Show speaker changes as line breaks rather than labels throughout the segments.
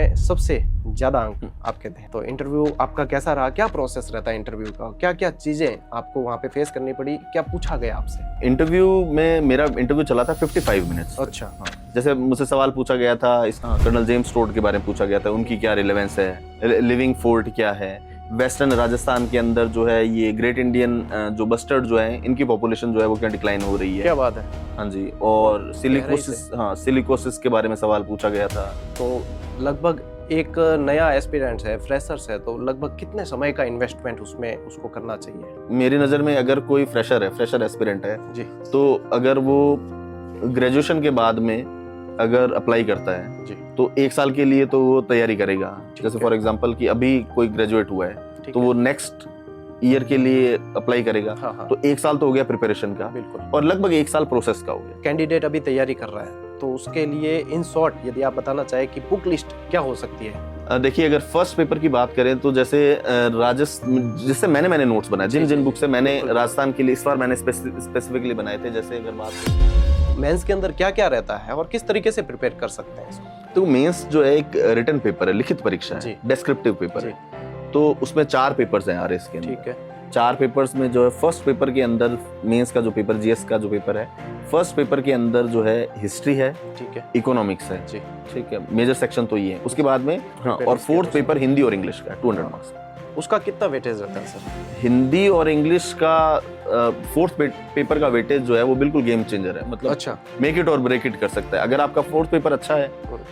में सबसे ज़्यादा अंक आपके थे, तो इंटरव्यू आपका कैसा रहा? क्या प्रोसेस रहता है इंटरव्यू का? क्या क्या चीज़ें आपको वहाँ पे फेस करनी पड़ी? क्या पूछा गया आपसे?
इंटरव्यू में मेरा इंटरव्यू चला था 55 मिनट्स।
अच्छा।
हाँ, जैसे मुझसे सवाल पूछा गया था कर्नल जेम्स टोड के बारे में पूछा गया था, उनकी क्या रिलेवेंस है, लिविंग फोर्ट क्या है, वेस्टर्न राजस्थान के अंदर जो है ये ग्रेट इंडियन जो बस्टर्ड जो है इनकी पॉपुलेशन जो है वो क्या डिक्लाइन हो रही है।
क्या बात है।
हाँ जी, और सिलिकोसिस के बारे में सवाल पूछा गया था।
तो लगभग एक नया एस्पिरेंट है, फ्रेशर्स है, तो लगभग कितने समय का इन्वेस्टमेंट उसमें उसको करना चाहिए?
मेरी नज़र में अगर कोई फ्रेशर एस्पिरेंट है
जी,
तो अगर वो ग्रेजुएशन के बाद में अगर अप्लाई करता है
जी,
तो 1 साल के लिए तो वो तैयारी करेगा। जैसे
है।
फॉर एग्जांपल कि अभी कोई ग्रेजुएट हुआ है
ठीक
तो
है।
वो नेक्स्ट ईयर के लिए अप्लाई करेगा।
हाँ, हाँ।
तो 1 साल तो हो गया प्रिपरेशन का,
बिल्कुल।
और लगभग 1 साल प्रोसेस का हो गया।
कैंडिडेट अभी तैयारी कर रहा है, तो उसके लिए इन शॉर्ट यदि आप बताना चाहें कि बुक लिस्ट क्या हो सकती है?
देखिए, अगर फर्स्ट पेपर की बात करें तो जैसे राजस्थान, जिससे मैंने नोट्स बनाए, जिन बुक से मैंने राजस्थान के लिए इस बार मैंने स्पेसिफिकली बनाए थे। जैसे अगर बात
मेंस के अंदर क्या क्या रहता है और किस तरीके से प्रिपेयर कर सकते हैं इसको?
तो मेंस जो है एक रिटन पेपर है, लिखित परीक्षा
जी।
है, डेस्क्रिप्टिव पेपर है। तो उसमें 4 पेपर्स हैं आरएस के अंदर।
ठीक है।
4 पेपर्स में जो है फर्स्ट पेपर के अंदर मेंस का जो पेपर, जीएस का जो पेपर है, फर्स्ट पेपर के अंदर जो है हिस्ट्री है,
ठीक है,
इकोनॉमिक्स है।
जी,
ठीक है, मेजर सेक्शन तो ये है। उसके बाद में और फोर्थ पेपर हिंदी और इंग्लिश का 200 मार्क्स।
उसका कितना वेटेज रहता है सर?
हिंदी और इंग्लिश का फोर्थ पेपर का वेटेज जो है वो बिल्कुल गेम चेंजर है। मतलब
अच्छा,
मेक इट और ब्रेक इट कर सकता है। अगर आपका फोर्थ पेपर अच्छा है,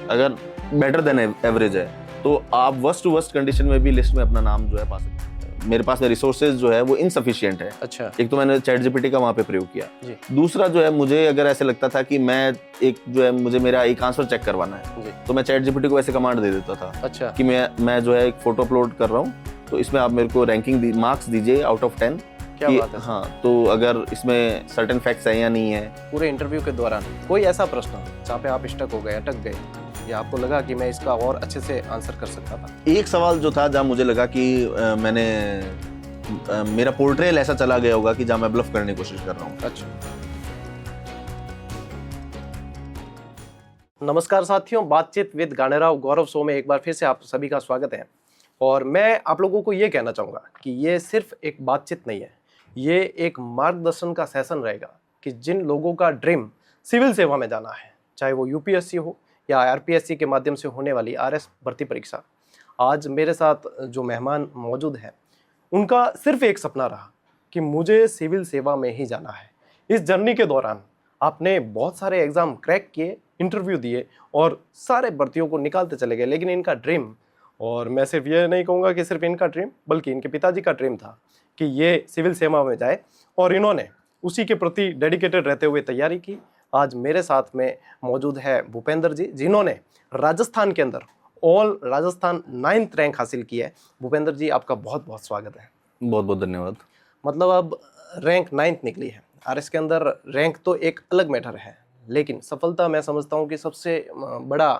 अगर बेटर देन एवरेज है, तो आप वर्स्ट टू वर्स्ट कंडीशन में भी लिस्ट में अपना नाम जो है पा सकते हैं। मेरे पास में रिसोर्सेज जो है वो इनसफिशिएंट है।
अच्छा,
एक तो मैंने चैट जीपीटी का वहाँ पे प्रयोग किया।
जी,
दूसरा जो है, मुझे अगर ऐसे लगता था कि मैं एक जो है मुझे मेरा एक आंसर चेक करवाना है,
जी,
तो मैं चैट जीपीटी को ऐसे कमांड दे देता था
अच्छा,
कि मैं जो है एक फोटो अपलोड कर रहा हूँ, तो इसमें आप मेरे को रैंकिंग मार्क्स दीजिए आउट ऑफ 10।
क्या बात है।
हाँ, तो अगर इसमें सर्टेन फैक्ट्स हैं या नहीं है।
पूरे इंटरव्यू के दौरान कोई ऐसा प्रश्न जहाँ पे आप स्टक हो गए, अटक गए, या आपको लगा कि मैं इसका और अच्छे से आंसर कर सकता था?
एक सवाल जो था जहाँ मुझे लगा कि मेरा पोर्ट्रेल ऐसा चला गया होगा कि जहाँ मैं ब्लफ करने की कोशिश कर रहा हूँ।
अच्छा। नमस्कार साथियों, बातचीत विद गानेराव गौरव शो में एक बार फिर से आप सभी का स्वागत है। और मैं आप लोगों को ये कहना चाहूँगा कि ये सिर्फ एक बातचीत नहीं है, ये एक मार्गदर्शन का सेशन रहेगा कि जिन लोगों का ड्रीम सिविल सेवा में जाना है, चाहे वो यूपीएससी हो या आरपीएससी के माध्यम से होने वाली आरएस भर्ती परीक्षा, आज मेरे साथ जो मेहमान मौजूद हैं उनका सिर्फ एक सपना रहा कि मुझे सिविल सेवा में ही जाना है। इस जर्नी के दौरान आपने बहुत सारे एग्ज़ाम क्रैक किए, इंटरव्यू दिए और सारे भर्तियों को निकालते चले गए, लेकिन इनका ड्रीम, और मैं सिर्फ ये नहीं कहूँगा कि सिर्फ इनका ड्रीम, बल्कि इनके पिताजी का ड्रीम था कि ये सिविल सेवा में जाए, और इन्होंने उसी के प्रति डेडिकेटेड रहते हुए तैयारी की। आज मेरे साथ में मौजूद है भूपेंद्र जी, जिन्होंने राजस्थान के अंदर ऑल राजस्थान 9th रैंक हासिल की है। भूपेंद्र जी, आपका बहुत बहुत स्वागत है।
बहुत बहुत धन्यवाद।
मतलब अब रैंक 9th निकली है, आरएस के अंदर रैंक तो एक अलग मैटर है, लेकिन सफलता मैं समझता हूँ कि सबसे बड़ा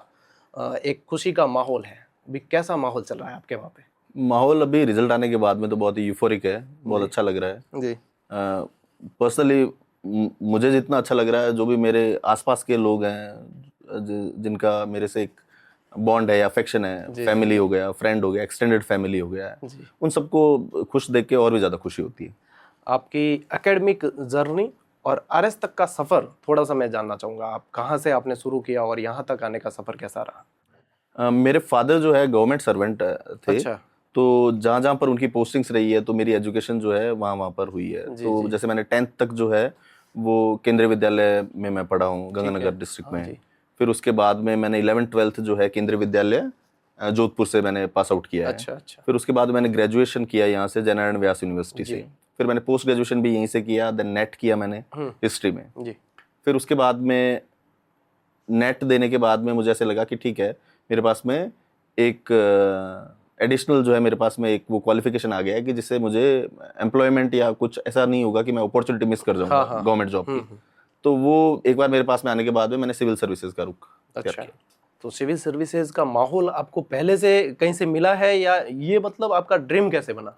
एक खुशी का माहौल है। अभी कैसा माहौल चल रहा है आपके वहाँ पे?
माहौल अभी रिजल्ट आने के बाद में तो बहुत ही यूफोरिक है, बहुत अच्छा लग रहा है
जी,
पर्सनली। मुझे जितना अच्छा लग रहा है, जो भी मेरे आसपास के लोग हैं जिनका मेरे से एक बॉन्ड है, अफेक्शन है, फैमिली हो गया, फ्रेंड हो गया, एक्सटेंडेड फैमिली हो गया है, उन सबको खुश देख के और भी ज़्यादा खुशी होती है।
आपकी एकेडमिक जर्नी और आरएस तक का सफ़र थोड़ा सा मैं जानना चाहूँगा। आप कहाँ से आपने शुरू किया और यहाँ तक आने का सफ़र कैसा रहा?
मेरे फादर जो है गवर्नमेंट सर्वेंट थे।
अच्छा।
तो जहाँ जहाँ पर उनकी पोस्टिंग्स रही है, तो मेरी एजुकेशन जो है वहाँ पर हुई है। तो जैसे मैंने 10th तक जो है वो केंद्रीय विद्यालय में मैं पढ़ा हूँ, गंगानगर डिस्ट्रिक्ट में। फिर उसके बाद में मैंने 11th-12th जो है केंद्रीय विद्यालय जोधपुर से मैंने पास आउट किया है।
अच्छा।
फिर उसके बाद मैंने ग्रेजुएशन किया यहाँ से जयनारायण व्यास यूनिवर्सिटी से। फिर मैंने पोस्ट ग्रेजुएशन भी यहीं से किया, देन नेट किया मैंने हिस्ट्री में। फिर उसके बाद में नेट देने के बाद में मुझे ऐसे लगा कि ठीक है, मेरे पास में एक एडिशनल जो है, मेरे पास में एक वो क्वालिफिकेशन आ गया है कि जिससे मुझे एम्प्लॉयमेंट या कुछ ऐसा नहीं होगा कि मैं अपॉर्चुनिटी मिस कर जाऊंगा गवर्नमेंट जॉब की। तो वो एक बार मेरे पास में आने के बाद में मैंने सिविल सर्विसेज का रुख किया।
तो सिविल सर्विसेज का माहौल आपको पहले से कहीं से मिला है, या ये मतलब आपका ड्रीम कैसे बना?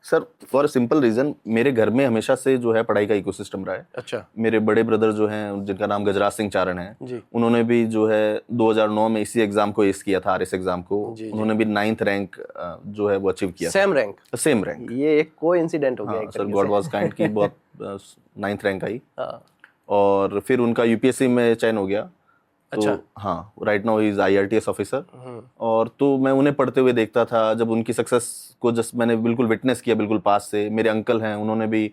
सर फॉर सिंपल रीजन, मेरे घर में हमेशा से जो है पढ़ाई का इकोसिस्टम रहा है।
अच्छा।
मेरे बड़े ब्रदर जो हैं, जिनका नाम गजराज सिंह चारण है,
जी।
उन्होंने भी जो है 2009 में इसी एग्जाम को एस किया था, आरएस एग्जाम को।
जी।
उन्होंने भी 9th रैंक जो है वो अचीव किया।
Same rank.
Same rank.
ये एक कोइंसिडेंट हो गया एक
सर,
तरीके
गॉड
से।
वाज काइंड की बहुत 9th रैंक आई।
हाँ।
और फिर उनका यूपीएससी में चयन हो गया।
अच्छा।
तो हाँ, right now he is IRTS officer. और तो मैं उन्हें पढ़ते हुए देखता था, जब उनकी सक्सेस को जस्ट मैंने बिल्कुल विटनेस किया, बिल्कुल पास से। मेरे अंकल हैं, उन्होंने भी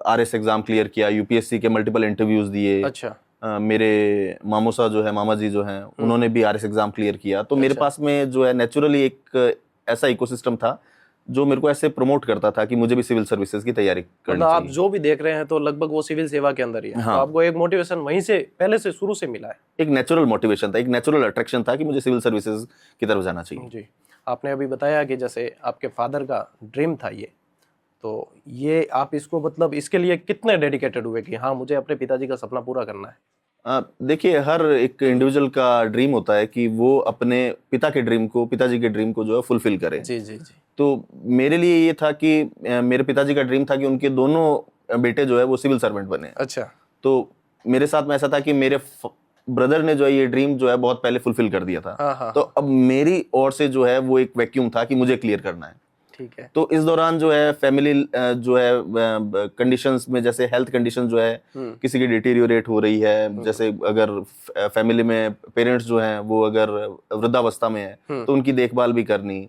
आरएस एग्जाम क्लियर किया, यूपीएससी के मल्टीपल इंटरव्यूज दिए।
अच्छा।
मेरे मामूसा जो है, मामा जी जो हैं, उन्होंने भी आरएस एग्जाम क्लियर किया। तो मेरे पास में जो है नेचुरली एक ऐसा इकोसिस्टम था जो मेरे को ऐसे प्रमोट करता था कि मुझे भी सिविल सर्विसेज की तैयारी करनी
मतलब आप
चाहिए।
जो भी देख रहे हैं तो लगभग वो सिविल सेवा के अंदर ही है।
हाँ।
तो आपको एक मोटिवेशन वहीं से पहले से शुरू से मिला है।
एक नेचुरल मोटिवेशन था, एक नेचुरल अट्रैक्शन था कि मुझे सिविल सर्विसेज की तरफ जाना चाहिए।
जी। आपने अभी बताया कि जैसे आपके फादर का ड्रीम था ये, तो ये आप इसको मतलब इसके लिए कितने डेडिकेटेड हुए कि हाँ मुझे अपने पिताजी का सपना पूरा करना है?
देखिए, हर एक इंडिविजुअल का ड्रीम होता है कि वो अपने पिताजी के ड्रीम को जो है फुलफिल करे।
जी जी जी।
तो मेरे लिए ये था कि मेरे पिताजी का ड्रीम था कि उनके दोनों बेटे जो है वो सिविल सर्वेंट बने।
अच्छा।
तो मेरे साथ में ऐसा था कि मेरे ब्रदर ने जो है ये ड्रीम जो है बहुत पहले फुलफिल कर दिया था।
हाँ।
तो अब मेरी ओर से जो है वो एक वैक्यूम था कि मुझे क्लियर करना है।
ठीक है।
तो इस दौरान जो है फैमिली जो है कंडीशंस में, जैसे हेल्थ कंडीशन जो है किसी की डिटीरियोरेट हो रही है, जैसे अगर फैमिली में पेरेंट्स जो हैं वो अगर वृद्धावस्था में है तो उनकी देखभाल भी करनी।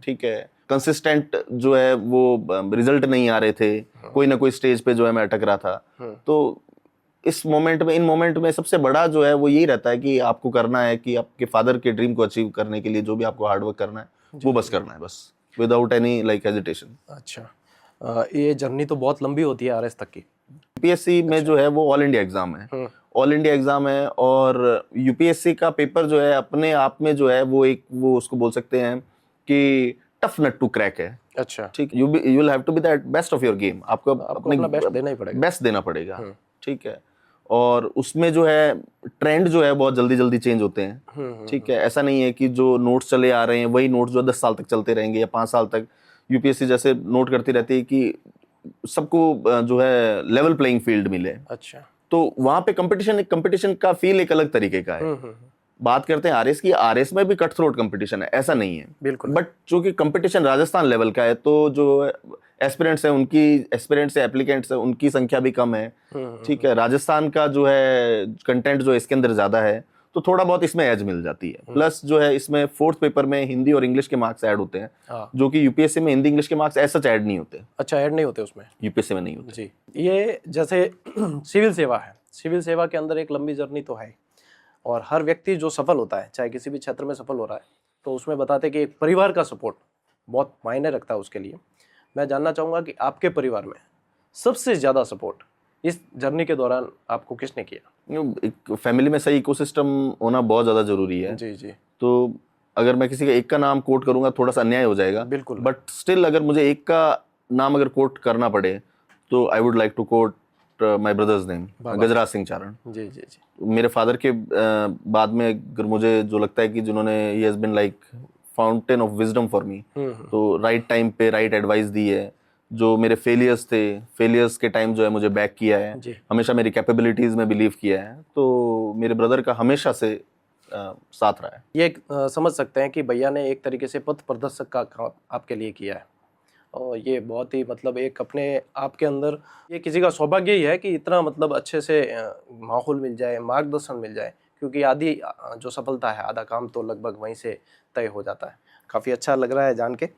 ठीक है। कंसिस्टेंट जो है वो रिजल्ट नहीं आ रहे थे, कोई ना कोई स्टेज पे जो है मैं अटक रहा था। तो इन मोमेंट में सबसे बड़ा जो है वो यही रहता है कि आपको करना है कि आपके फादर के ड्रीम को अचीव करने के लिए जो भी आपको हार्डवर्क करना है वो बस करना है, बस विदाउट एनी लाइक हेजिटेशन।
अच्छा। ये जर्नी तो बहुत लंबी होती है आरएस तक की।
यूपीएससी में जो है वो ऑल इंडिया एग्जाम है। ऑल इंडिया एग्जाम है और यूपीएससी का पेपर जो है अपने आप में जो है वो उसको बोल सकते हैं कि टफ नट टू क्रैक है।
अच्छा।
ठीक, you will have to be the best of your game. आपको
अपना बेस्ट देना ही पड़ेगा।
बेस्ट देना पड़ेगा। ठीक है। और उसमें जो है ट्रेंड जो है बहुत जल्दी जल्दी चेंज होते हैं। ठीक है। ऐसा नहीं है कि जो नोट्स चले आ रहे हैं वही नोट्स जो 10 साल तक चलते रहेंगे या 5 साल तक। यूपीएससी जैसे नोट करती रहती है कि सबको जो है लेवल प्लेइंग फील्ड मिले।
अच्छा।
तो वहां पे कंपटीशन का फील एक अलग तरीके का है। बात करते हैं आरएस की, आरएस में भी कट थ्रोट कंपटीशन है, ऐसा नहीं है
बिल्कुल।
बट चूंकि कंपटीशन राजस्थान लेवल का है तो जो एस्पिरेंट्स है एप्लीकेंट्स है उनकी संख्या भी कम है। ठीक है। राजस्थान का जो है कंटेंट जो इसके अंदर ज्यादा है तो थोड़ा बहुत इसमें एज मिल जाती है। प्लस जो है इसमें 4th पेपर में हिंदी और इंग्लिश के मार्क्स ऐड होते हैं, जो कि यूपीएससी में हिंदी इंग्लिश के मार्क्स ऐसा ऐड नहीं होते।
अच्छा, ऐड नहीं होते उसमें?
यूपीएससी में नहीं होते
जी। ये जैसे सिविल सेवा है, सिविल सेवा के अंदर एक लंबी जर्नी तो है और हर व्यक्ति जो सफल होता है चाहे किसी भी क्षेत्र में सफल हो रहा है तो उसमें बताते हैं कि एक परिवार का सपोर्ट बहुत मायने रखता है उसके लिए। मैं जानना चाहूँगा कि आपके परिवार में सबसे ज़्यादा सपोर्ट इस जर्नी के दौरान आपको किसने किया?
एक फैमिली में सही इकोसिस्टम होना बहुत ज़्यादा ज़रूरी है।
जी जी।
तो अगर मैं किसी का एक का नाम कोट करूँगा थोड़ा सा अन्याय हो जाएगा।
बिल्कुल।
बट स्टिल अगर मुझे एक का नाम अगर कोट करना पड़े तो I would like to quote my brother's name, Gajraj Singh Charan.
जी जी जी।
मेरे फादर के बाद में अगर मुझे जो लगता है कि जिन्होंने he has been like fountain of wisdom for me, तो राइट टाइम पे राइट एडवाइस दी है। जो मेरे फेलियर्स के टाइम जो है मुझे बैक किया है, हमेशा मेरी कैपेबिलिटीज में बिलीव किया है। तो मेरे ब्रदर का हमेशा से साथ रहा है।
ये समझ सकते हैं कि भैया ने एक तरीके से पथ प्रदर्शक का काम आपके लिए किया है और ये बहुत ही मतलब एक अपने आपके अंदर ये किसी का सौभाग्य ही है कि इतना मतलब अच्छे से माहौल मिल जाए, मार्गदर्शन मिल जाए, क्योंकि आधी जो सफलता है आधा काम तो लगभग वहीं से तय हो जाता है। काफ़ी अच्छा लग रहा है जान के।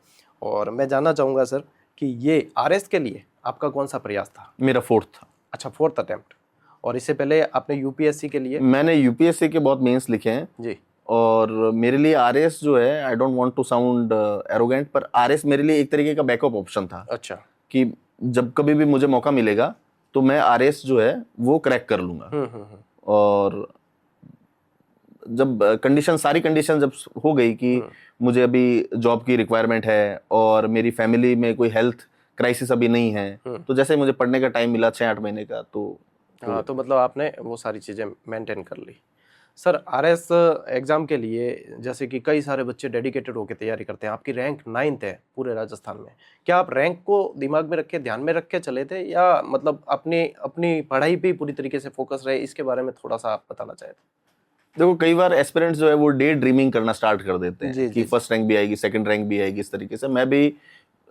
और मैं जानना चाहूँगा सर कि ये आरएस के लिए आपका कौन सा प्रयास था?
मेरा 4th था। अच्छा,
4th अटेम्प्ट। और इससे पहले आपने यूपीएससी के लिए?
मैंने यूपीएससी के बहुत मेंस लिखे हैं
जी।
और मेरे लिए आरएस जो है, I don't want to sound arrogant, पर आरएस मेरे लिए एक तरीके का बैकअप ऑप्शन था।
अच्छा।
कि जब कभी भी मुझे मौका मिलेगा तो मैं आरएस जो है वो क्रैक कर लूंगा। और जब सारी कंडीशन जब हो गई कि मुझे अभी जॉब की रिक्वायरमेंट है और मेरी फैमिली में कोई हेल्थ क्राइसिस अभी नहीं है, तो जैसे मुझे पढ़ने का टाइम मिला 6-8 महीने का तो
हाँ, तो मतलब आपने वो सारी चीज़ें मेंटेन कर ली। सर आरएस एग्ज़ाम के लिए जैसे कि कई सारे बच्चे डेडिकेटेड होकर तैयारी करते हैं, आपकी रैंक 9th है पूरे राजस्थान में, क्या आप रैंक को दिमाग में रख के ध्यान में रख के चले थे या मतलब अपनी अपनी पढ़ाई पे पूरी तरीके से फोकस रहे? इसके बारे में थोड़ा सा आप बताना चाहें।
देखो कई बार एस्पिरेंट्स जो है वो डे ड्रीमिंग करना स्टार्ट कर देते हैं
जी,
कि
जी।
फर्स्ट रैंक भी आएगी, सेकंड रैंक भी आएगी। इस तरीके से मैं भी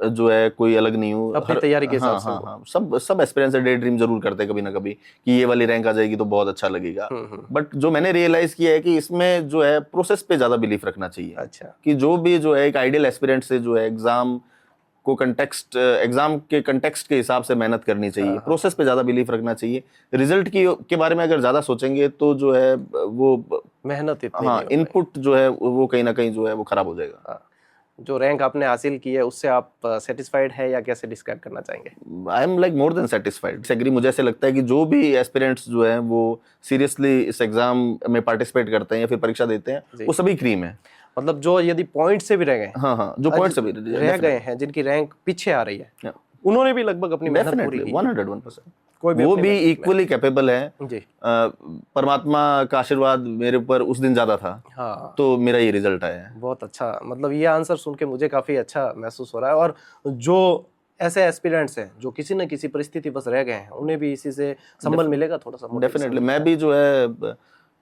जो है कोई अलग नहीं हूँ,
अपनी तैयारी के हिसाब
हाँ
से
हाँ हाँ, सब एस्पिरेंट्स डे ड्रीम जरूर करते हैं कभी ना कभी कि ये वाली रैंक आ जाएगी तो बहुत अच्छा लगेगा। बट जो मैंने रियलाइज किया है कि इसमें जो है प्रोसेस पे ज्यादा बिलीफ रखना चाहिए।
अच्छा।
कि जो भी जो है एक आइडियल एस्पिरेंट से जो है एग्जाम के कंटेक्स्ट के हिसाब से मेहनत करनी चाहिए। प्रोसेस पे ज्यादा बिलीफ रखना चाहिए। रिजल्ट के बारे में अगर ज्यादा सोचेंगे तो जो है वो
मेहनत इतनी
हाँ
नहीं हो
इनपुट जो है वो कहीं ना कहीं जो है वो खराब हो जाएगा।
हाँ। जो रैंक आपने हासिल की है उससे आप सेटिस्फाइड है या कैसे डिस्क्राइब करना चाहेंगे?
I am like more than satisfied. Agree, मुझे ऐसे लगता है कि जो भी एस्पिरेंट्स जो हैं वो सीरियसली इस एग्जाम में पार्टिसिपेट करते हैं या फिर परीक्षा देते हैं वो सभी क्रीम है।
मतलब जो यदि पॉइंट से भी रह गए,
हाँ हाँ, जो पॉइंट से भी
रह गए हैं, जिनकी रैंक पीछे आ रही है, उन्होंने भी लगभग अपनी मेहनत पूरी की।
101%।
कोई
वो भी इक्वली कैपेबल है।
जी।
परमात्मा का आशीर्वाद मेरे ऊपर उस दिन ज्यादा था।
हाँ,
तो मेरा ये रिजल्ट आया है।
बहुत अच्छा। मतलब ये आंसर सुन के मुझे काफी अच्छा महसूस हो रहा है। और जो ऐसे एस्पिरेंट्स हैं जो किसी न किसी परिस्थिति बस रह गए हैं, उन्हें भी इसी से संबल मिलेगा थोड़ा सा।
डेफिनेटली। मैं भी जो है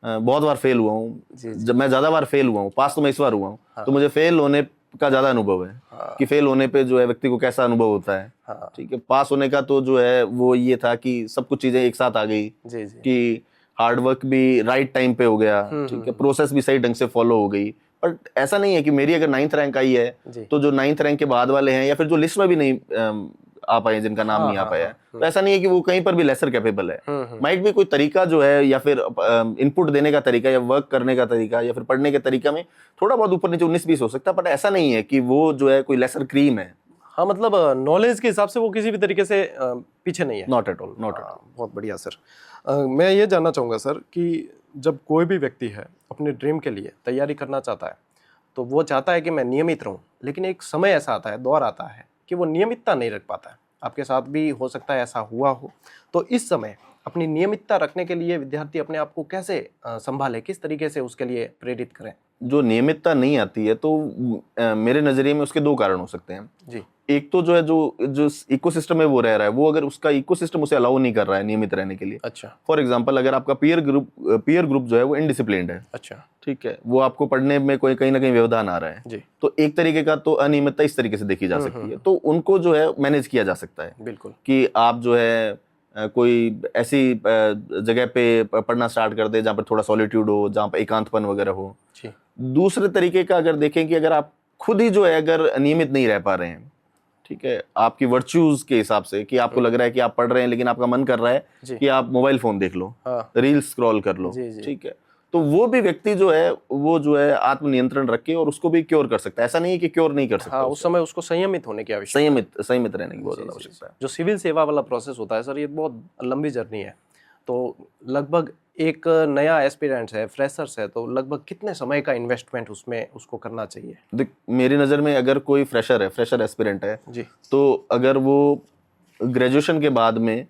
बहुत बार फेल हुआ हूँ। जब मैं ज्यादा बार फेल हुआ हूँ, पास तो मैं इस बार हुआ हूँ। तो मुझे फेल होने का ज्यादा अनुभव है कि फेल होने पे जो है व्यक्ति को कैसा अनुभव होता है। ठीक है, पास होने का तो जो है वो ये था कि सब कुछ चीजें एक साथ आ गई कि हार्ड वर्क भी राइट टाइम पे हो गया। ठीक है, प्रोसेस भी सही ढंग से फॉलो हो गई। बट ऐसा नहीं है कि मेरी अगर 9th रैंक आई है तो जो 9th रैंक के बाद वाले हैं या फिर जो लिस्ट में भी नहीं आ पाए, जिनका नाम नहीं आ पाया, तो ऐसा नहीं है कि वो कहीं पर भी लेसर कैपेबल है। माइट भी कोई तरीका जो है या फिर इनपुट देने का तरीका या वर्क करने का तरीका या फिर पढ़ने के तरीका में थोड़ा बहुत ऊपर नीचे 19-20 हो सकता है, बट ऐसा नहीं है कि वो जो है कोई लेसर क्रीम है।
हाँ, मतलब नॉलेज के हिसाब से वो किसी भी तरीके से पीछे नहीं है।
Not at all, not at all.
बहुत बढ़िया सर। मैं ये जानना चाहूँगा सर कि जब कोई भी व्यक्ति है अपने ड्रीम के लिए तैयारी करना चाहता है तो वो चाहता है कि मैं नियमित रहूं, लेकिन एक समय ऐसा आता है, दौर आता है कि वो नियमितता नहीं रख पाता है। आपके साथ भी हो सकता है ऐसा हुआ हो। तो इस समय अपनी नियमितता रखने के लिए विद्यार्थी अपने आप को कैसे संभाले, किस तरीके से उसके लिए प्रेरित करें?
जो नियमितता नहीं आती है तो मेरे नजरिए में उसके दो कारण हो सकते हैं
जी।
एक तो जो है जो इकोसिस्टम में वो रह रहा है, वो अगर उसका इकोसिस्टम उसे अलाउ नहीं कर रहा है नियमित रहने के लिए।
अच्छा।
फॉर एग्जांपल, अगर आपका पीयर ग्रुप जो है वो इनडिसिप्लिन्ड है।
अच्छा।
ठीक है, वो आपको पढ़ने में कोई कहीं ना कहीं व्यवधान आ रहा है
जी।
तो एक तरीके का तो अनियमितता इस तरीके से देखी जा सकती है। तो उनको जो है मैनेज किया जा सकता है।
बिल्कुल।
कि आप जो है कोई ऐसी जगह पे पढ़ना स्टार्ट कर दे जहाँ पर थोड़ा सॉलिट्यूड हो, जहाँ पर एकांतपन वगैरह हो।
जी।
दूसरे तरीके का अगर देखें कि अगर आप खुद ही जो है अगर नियमित नहीं रह पा रहे हैं, ठीक है, आपकी वर्च्यूज के हिसाब से कि आपको लग रहा है कि आप पढ़ रहे हैं लेकिन आपका मन कर रहा है कि आप मोबाइल फोन देख लो, रील स्क्रॉल कर लो, ठीक है, तो वो भी व्यक्ति जो है वो जो है आत्मनियंत्रण रख के और उसको भी क्योर कर सकता है। ऐसा नहीं है कि क्योर नहीं कर सकता।
हाँ, उस समय उसको संयमित होने की आवश्यकता,
संयमित रहने की बहुत ज्यादा आवश्यकता है।
जो सिविल सेवा वाला प्रोसेस होता है सर, ये बहुत लंबी जर्नी है। तो लगभग एक नया एस्पिरेंट है, फ्रेशर्स है, तो लगभग कितने समय का इन्वेस्टमेंट उसमें उसको करना चाहिए?
देख, मेरी नज़र में अगर कोई फ्रेशर एस्पिरेंट है जी, तो अगर वो ग्रेजुएशन के बाद में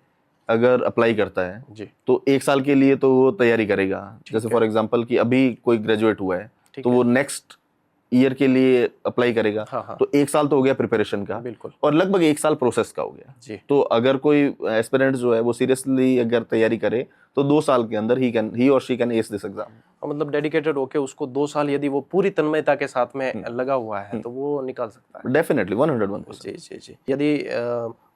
अगर अप्लाई करता है जी, तो 1 साल के लिए तो वो तैयारी करेगा। जैसे फॉर एग्जांपल कि अभी कोई ग्रेजुएट हुआ है तो वो नेक्स्ट ईयर के लिए अप्लाई करेगा। हाँ। तो 1 साल तो हो गया प्रिपरेशन का, बिल्कुल, और लगभग 1 साल प्रोसेस का हो गया जी। तो अगर कोई एस्पिरेंट जो है वो सीरियसली अगर तैयारी करे तो 2 साल के अंदर ही और she can S this exam.
मतलब डेडिकेटेड होके उसको 2 साल यदि वो पूरी तन्मयता के साथ में लगा हुआ है तो वो निकाल सकता है।
डेफिनेटली 101%।
जी जी जी। यदि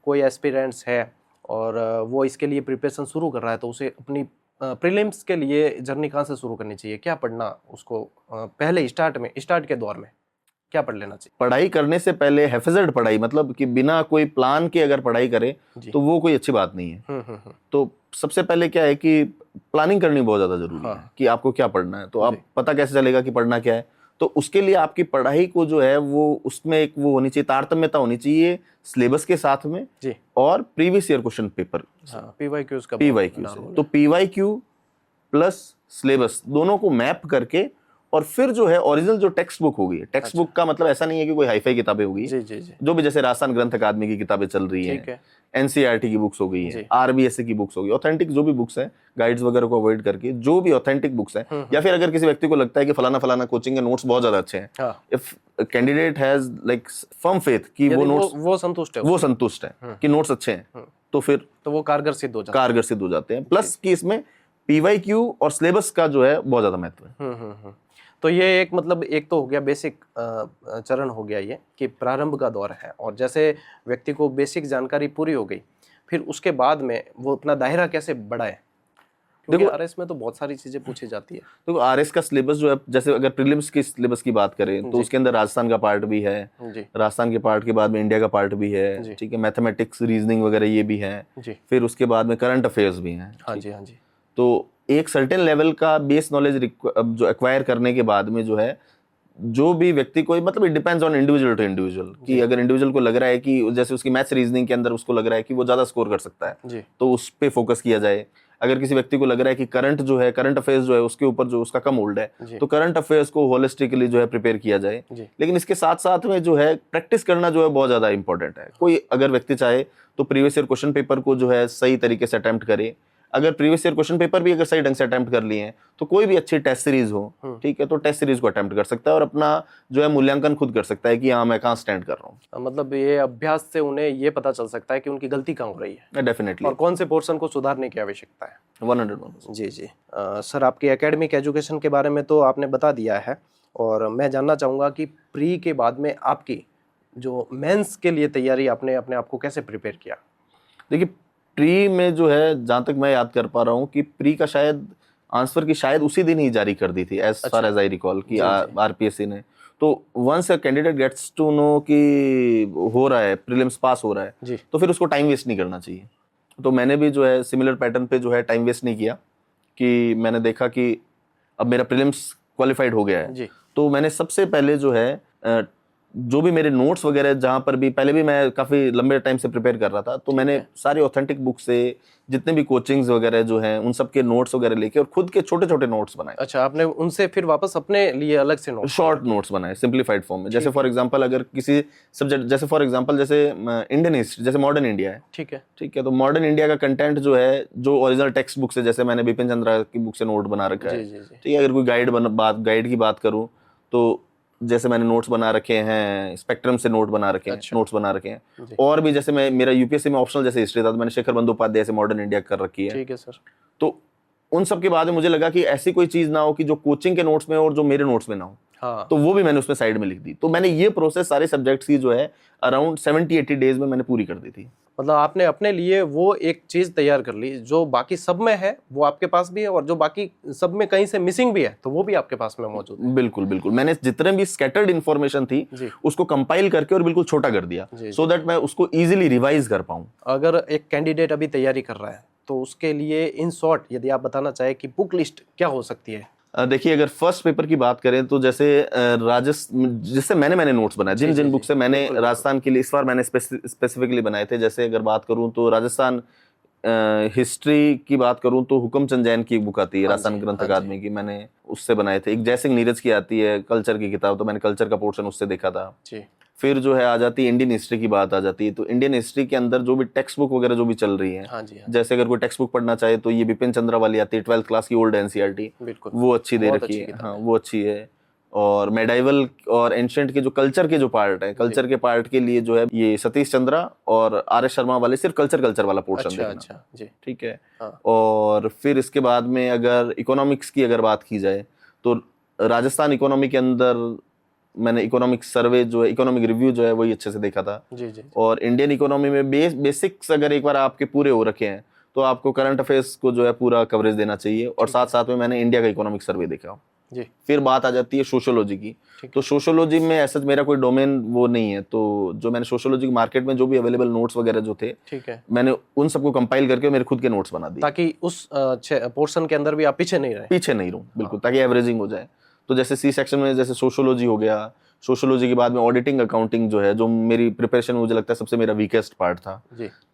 कोई एस्पिरेंट्स है और वो इसके लिए प्रिपरेशन शुरू कर रहा है तो उसे अपनी प्रीलिम्स के लिए जर्नी कहाँ से शुरू करनी चाहिए? क्या पढ़ना उसको पहले स्टार्ट के दौर में क्या पढ़ लेना चाहिए?
पढ़ाई करने से पहले हैफेजर्ड पढ़ाई, मतलब कि बिना कोई प्लान के अगर पढ़ाई करे तो वो कोई अच्छी बात नहीं है। तो सबसे पहले क्या है कि प्लानिंग करनी बहुत ज्यादा जरूरी है कि आपको क्या पढ़ना है। तो आप पता कैसे चलेगा कि पढ़ना क्या है? तो उसके लिए आपकी पढ़ाई को जो है वो उसमें एक वो होनी चाहिए, तारतम्यता होनी चाहिए सिलेबस के साथ में जी, और previous year question paper,
PYQs का
तो पीवाईक्यू प्लस सिलेबस दोनों को मैप करके और फिर जो है ओरिजिनल जो टेक्स्ट बुक होगी, टेक्स्ट बुक का मतलब ऐसा नहीं है कि कोई हाईफाई किताबें होगी,
जी जी जी,
जो भी जैसे राजस्थान ग्रंथ अकादमी की किताबें चल रही हैं, एनसीईआरटी की बुक्स हो गई है, आरबीएसए की बुक्स होगी, ऑथेंटिक जो भी बुक्स हैं, गाइड्स वगैरह को अवॉइड करके जो भी ऑथेंटिक बुक्स हैं, या फिर अगर किसी व्यक्ति को लगता है कि फलाना फलाना कोचिंग के नोट्स बहुत ज्यादा अच्छे हैं, if candidate has like firm faith कि वो नोट्स वो संतुष्ट है कि नोट्स अच्छे हैं, तो फिर
तो वो कारगर सिद्ध हो जाते हैं।
प्लस कि इसमें पीवाईक्यू और सिलेबस का जो है बहुत ज्यादा महत्व है।
तो ये एक मतलब एक तो हो गया बेसिक चरण हो गया ये कि प्रारंभ का दौर है, और जैसे व्यक्ति को बेसिक जानकारी पूरी हो गई, फिर उसके बाद में वो अपना दायरा कैसे बढ़ाए, क्योंकि आरएस में तो बहुत सारी चीजें पूछी जाती है।
देखो आरएस का सिलेबस जो है, जैसे अगर प्रीलिम्स की सिलेबस की बात करें तो उसके अंदर राजस्थान का पार्ट भी है, राजस्थान के पार्ट के बाद में इंडिया का पार्ट भी है, ठीक है, मैथमेटिक्स रीजनिंग वगैरह ये भी है, फिर उसके बाद में करंट अफेयर्स भी हैं।
हाँ जी, हाँ जी।
तो एक सर्टेन लेवल का बेस नॉलेज जो एक्वायर करने के बाद में जो है, जो भी व्यक्ति को, मतलब it depends on individual to individual, कि अगर इंडिविजुअल को लग रहा है कि जैसे उसकी मैथ्स रीजनिंग के अंदर उसको लग रहा है कि वो ज्यादा स्कोर कर सकता है, तो उस पे फोकस किया जाए। अगर किसी व्यक्ति को लग रहा है कि करंट अफेयर्स जो है उसके ऊपर जो उसका कम होल्ड है, तो करंट अफेयर्स को होलिस्टिकली जो है प्रिपेयर किया जाए। लेकिन इसके साथ साथ में जो है प्रैक्टिस करना जो है बहुत ज्यादा इंपॉर्टेंट है। कोई अगर व्यक्ति चाहे तो प्रीवियस ईयर क्वेश्चन पेपर को जो है सही तरीके से अटेम्प्ट करे। अगर प्रीवियस ईयर क्वेश्चन पेपर भी अगर सही ढंग से अटेम्प्ट कर लिए हैं, तो कोई भी अच्छी टेस्ट सीरीज हो, ठीक है, तो टेस्ट सीरीज को अटेम्प्ट कर सकता है और अपना जो है मूल्यांकन खुद कर सकता है कि हाँ मैं कहाँ स्टैंड कर रहा हूँ।
मतलब ये अभ्यास से उन्हें ये पता चल सकता है कि उनकी गलती कहाँ हो रही है,
डेफिनेटली,
और कौन से पोर्शन को सुधारने की आवश्यकता है।
101%।
जी जी। सर, आपकी एकेडमिक एजुकेशन के बारे में तो आपने बता दिया है, और मैं जानना चाहूँगा कि प्री के बाद में आपकी जो मेंस के लिए तैयारी, आपने अपने आप को कैसे प्रिपेयर किया?
देखिए प्री में जो है, जहां तक मैं याद कर पा रहा हूँ कि प्री का शायद आंसर की शायद उसी दिन ही जारी कर दी थी, as far as I recall, कि आरपीएससी ने। तो once a candidate gets to know कि हो रहा है, प्रीलिम्स पास हो रहा है, तो फिर उसको टाइम वेस्ट नहीं करना चाहिए। तो मैंने भी जो है सिमिलर पैटर्न पे जो है टाइम वेस्ट नहीं किया, कि मैंने देखा कि अब मेरा प्रीलिम्स क्वालिफाइड हो गया है, तो मैंने सबसे पहले जो है जो भी मेरे नोट्स वगैरह, जहाँ पर भी पहले भी मैं काफ़ी लंबे टाइम से प्रिपेयर कर रहा था, तो मैंने सारी ऑथेंटिक बुक से जितने भी कोचिंग्स वगैरह जो हैं उन सब के नोट्स वगैरह लेके और खुद के छोटे छोटे नोट्स बनाए।
अच्छा, आपने उनसे फिर वापस अपने लिए अलग से नोट्स,
शॉर्ट नोट्स बनाए सिंप्लीफाइड फॉर्म में। जैसे फॉर एग्जांपल अगर किसी सब्जेक्ट, जैसे फॉर एग्जांपल जैसे इंडियन हिस्ट्री, जैसे मॉडर्न इंडिया है, ठीक है, तो मॉडर्न इंडिया का कंटेंट जो है, जो ओरिजिनल टेक्स्ट बुक से, जैसे मैंने बिपिन चंद्रा की बुक से नोट बना रखा है, ठीक है। अगर कोई गाइड की बात करूँ तो जैसे मैंने नोट्स बना रखे हैं, स्पेक्ट्रम से नोट्स बना रखे हैं, और भी जैसे मेरा यूपीएससी में ऑप्शनल जैसे हिस्ट्री था, तो मैंने शेखर बंदोपाध्याय से मॉडर्न इंडिया कर रखी है, ठीक है सर। तो उन सब के बाद में मुझे लगा कि ऐसी कोई चीज ना हो कि जो कोचिंग के नोट्स में और जो मेरे नोट्स में ना हो, तो वो भी मैंने उसमें साइड में लिख दी। तो मैंने ये प्रोसेस सारे सब्जेक्ट्स की जो है अराउंड 70-80 डेज में मैंने पूरी कर दी थी।
मतलब आपने अपने लिए वो एक चीज तैयार कर ली, जो बाकी सब में है वो आपके पास भी है, और जो बाकी सब में कहीं से मिसिंग भी है तो वो भी आपके पास में मौजूद है।
बिल्कुल बिल्कुल, मैंने जितने भी स्कैटर्ड इन्फॉर्मेशन थी उसको कंपाइल करके और बिल्कुल छोटा कर दिया, सो दैट मैं उसको इजीली रिवाइज कर पाऊं।
अगर एक कैंडिडेट अभी तैयारी कर रहा है तो उसके लिए इन शॉर्ट यदि आप बताना चाहे कि बुक लिस्ट क्या हो सकती है?
देखिए अगर फर्स्ट पेपर की बात करें तो जैसे जिससे मैंने नोट्स बनाए, जिन बुक से मैंने राजस्थान के लिए इस बार मैंने स्पेसिफिकली बनाए थे, जैसे अगर बात करूं तो राजस्थान हिस्ट्री की बात करूं तो हुकमचंद जैन की एक बुक आती है राजस्थान ग्रंथ अकादमी की, मैंने उससे बनाए थे। एक जयसिंह नीरज की आती है कल्चर की किताब, तो मैंने कल्चर का पोर्शन उससे देखा था। फिर जो है आ जाती है इंडियन हिस्ट्री की बात आ जाती है, तो इंडियन हिस्ट्री के अंदर जो भी टेक्स्ट बुक वगैरह जो भी चल रही है, जैसे अगर कोई टेक्स्ट बुक पढ़ना चाहे तो ये बिपिन चंद्रा वाली आती है 12th क्लास की ओल्ड एनसीईआरटी, वो अच्छी दे रखी है, हाँ वो अच्छी है। और मेडाइवल और एंशिएंट के जो कल्चर के जो पार्ट है, कल्चर के पार्ट के लिए जो है ये सतीश चंद्रा और आर एस शर्मा वाले सिर्फ कल्चर वाला पोर्शन देखना, ठीक है। और फिर इसके बाद में अगर इकोनॉमिक्स की अगर बात की जाए तो राजस्थान इकोनॉमी के अंदर मैंने इकोनॉमिक सर्वे जो है, इकोनॉमिक रिव्यू जो है वही अच्छे से देखा था। और इंडियन इकोनॉमी में बेसिक्स अगर एक बार आपके पूरे हो रखे हैं तो आपको करंट अफेयर्स को जो है पूरा कवरेज देना चाहिए, और साथ साथ में मैंने इंडिया का इकोनॉमिक सर्वे देखा। फिर बात आ जाती है सोशियोलॉजी की, तो सोशियोलॉजी में ऐसा मेरा कोई डोमेन वो नहीं है, तो जो मैंने सोशियोलॉजी की मार्केट में जो भी अवेलेबल नोट्स वगैरह जो थे, ठीक है, मैंने उन सबको कंपाइल करके मेरे खुद के नोट्स बना दिए,
ताकि उस पोर्शन के अंदर भी आप पीछे नहीं
रहूं, बिल्कुल, ताकि एवरेजिंग हो जाए। तो जैसे सी सेक्शन में जैसे सोशियोलॉजी हो गया, सोशियोलॉजी के बाद में ऑडिटिंग अकाउंटिंग जो है, जो मेरी प्रिपरेशन मुझे लगता है सबसे मेरा वीकेस्ट पार्ट था,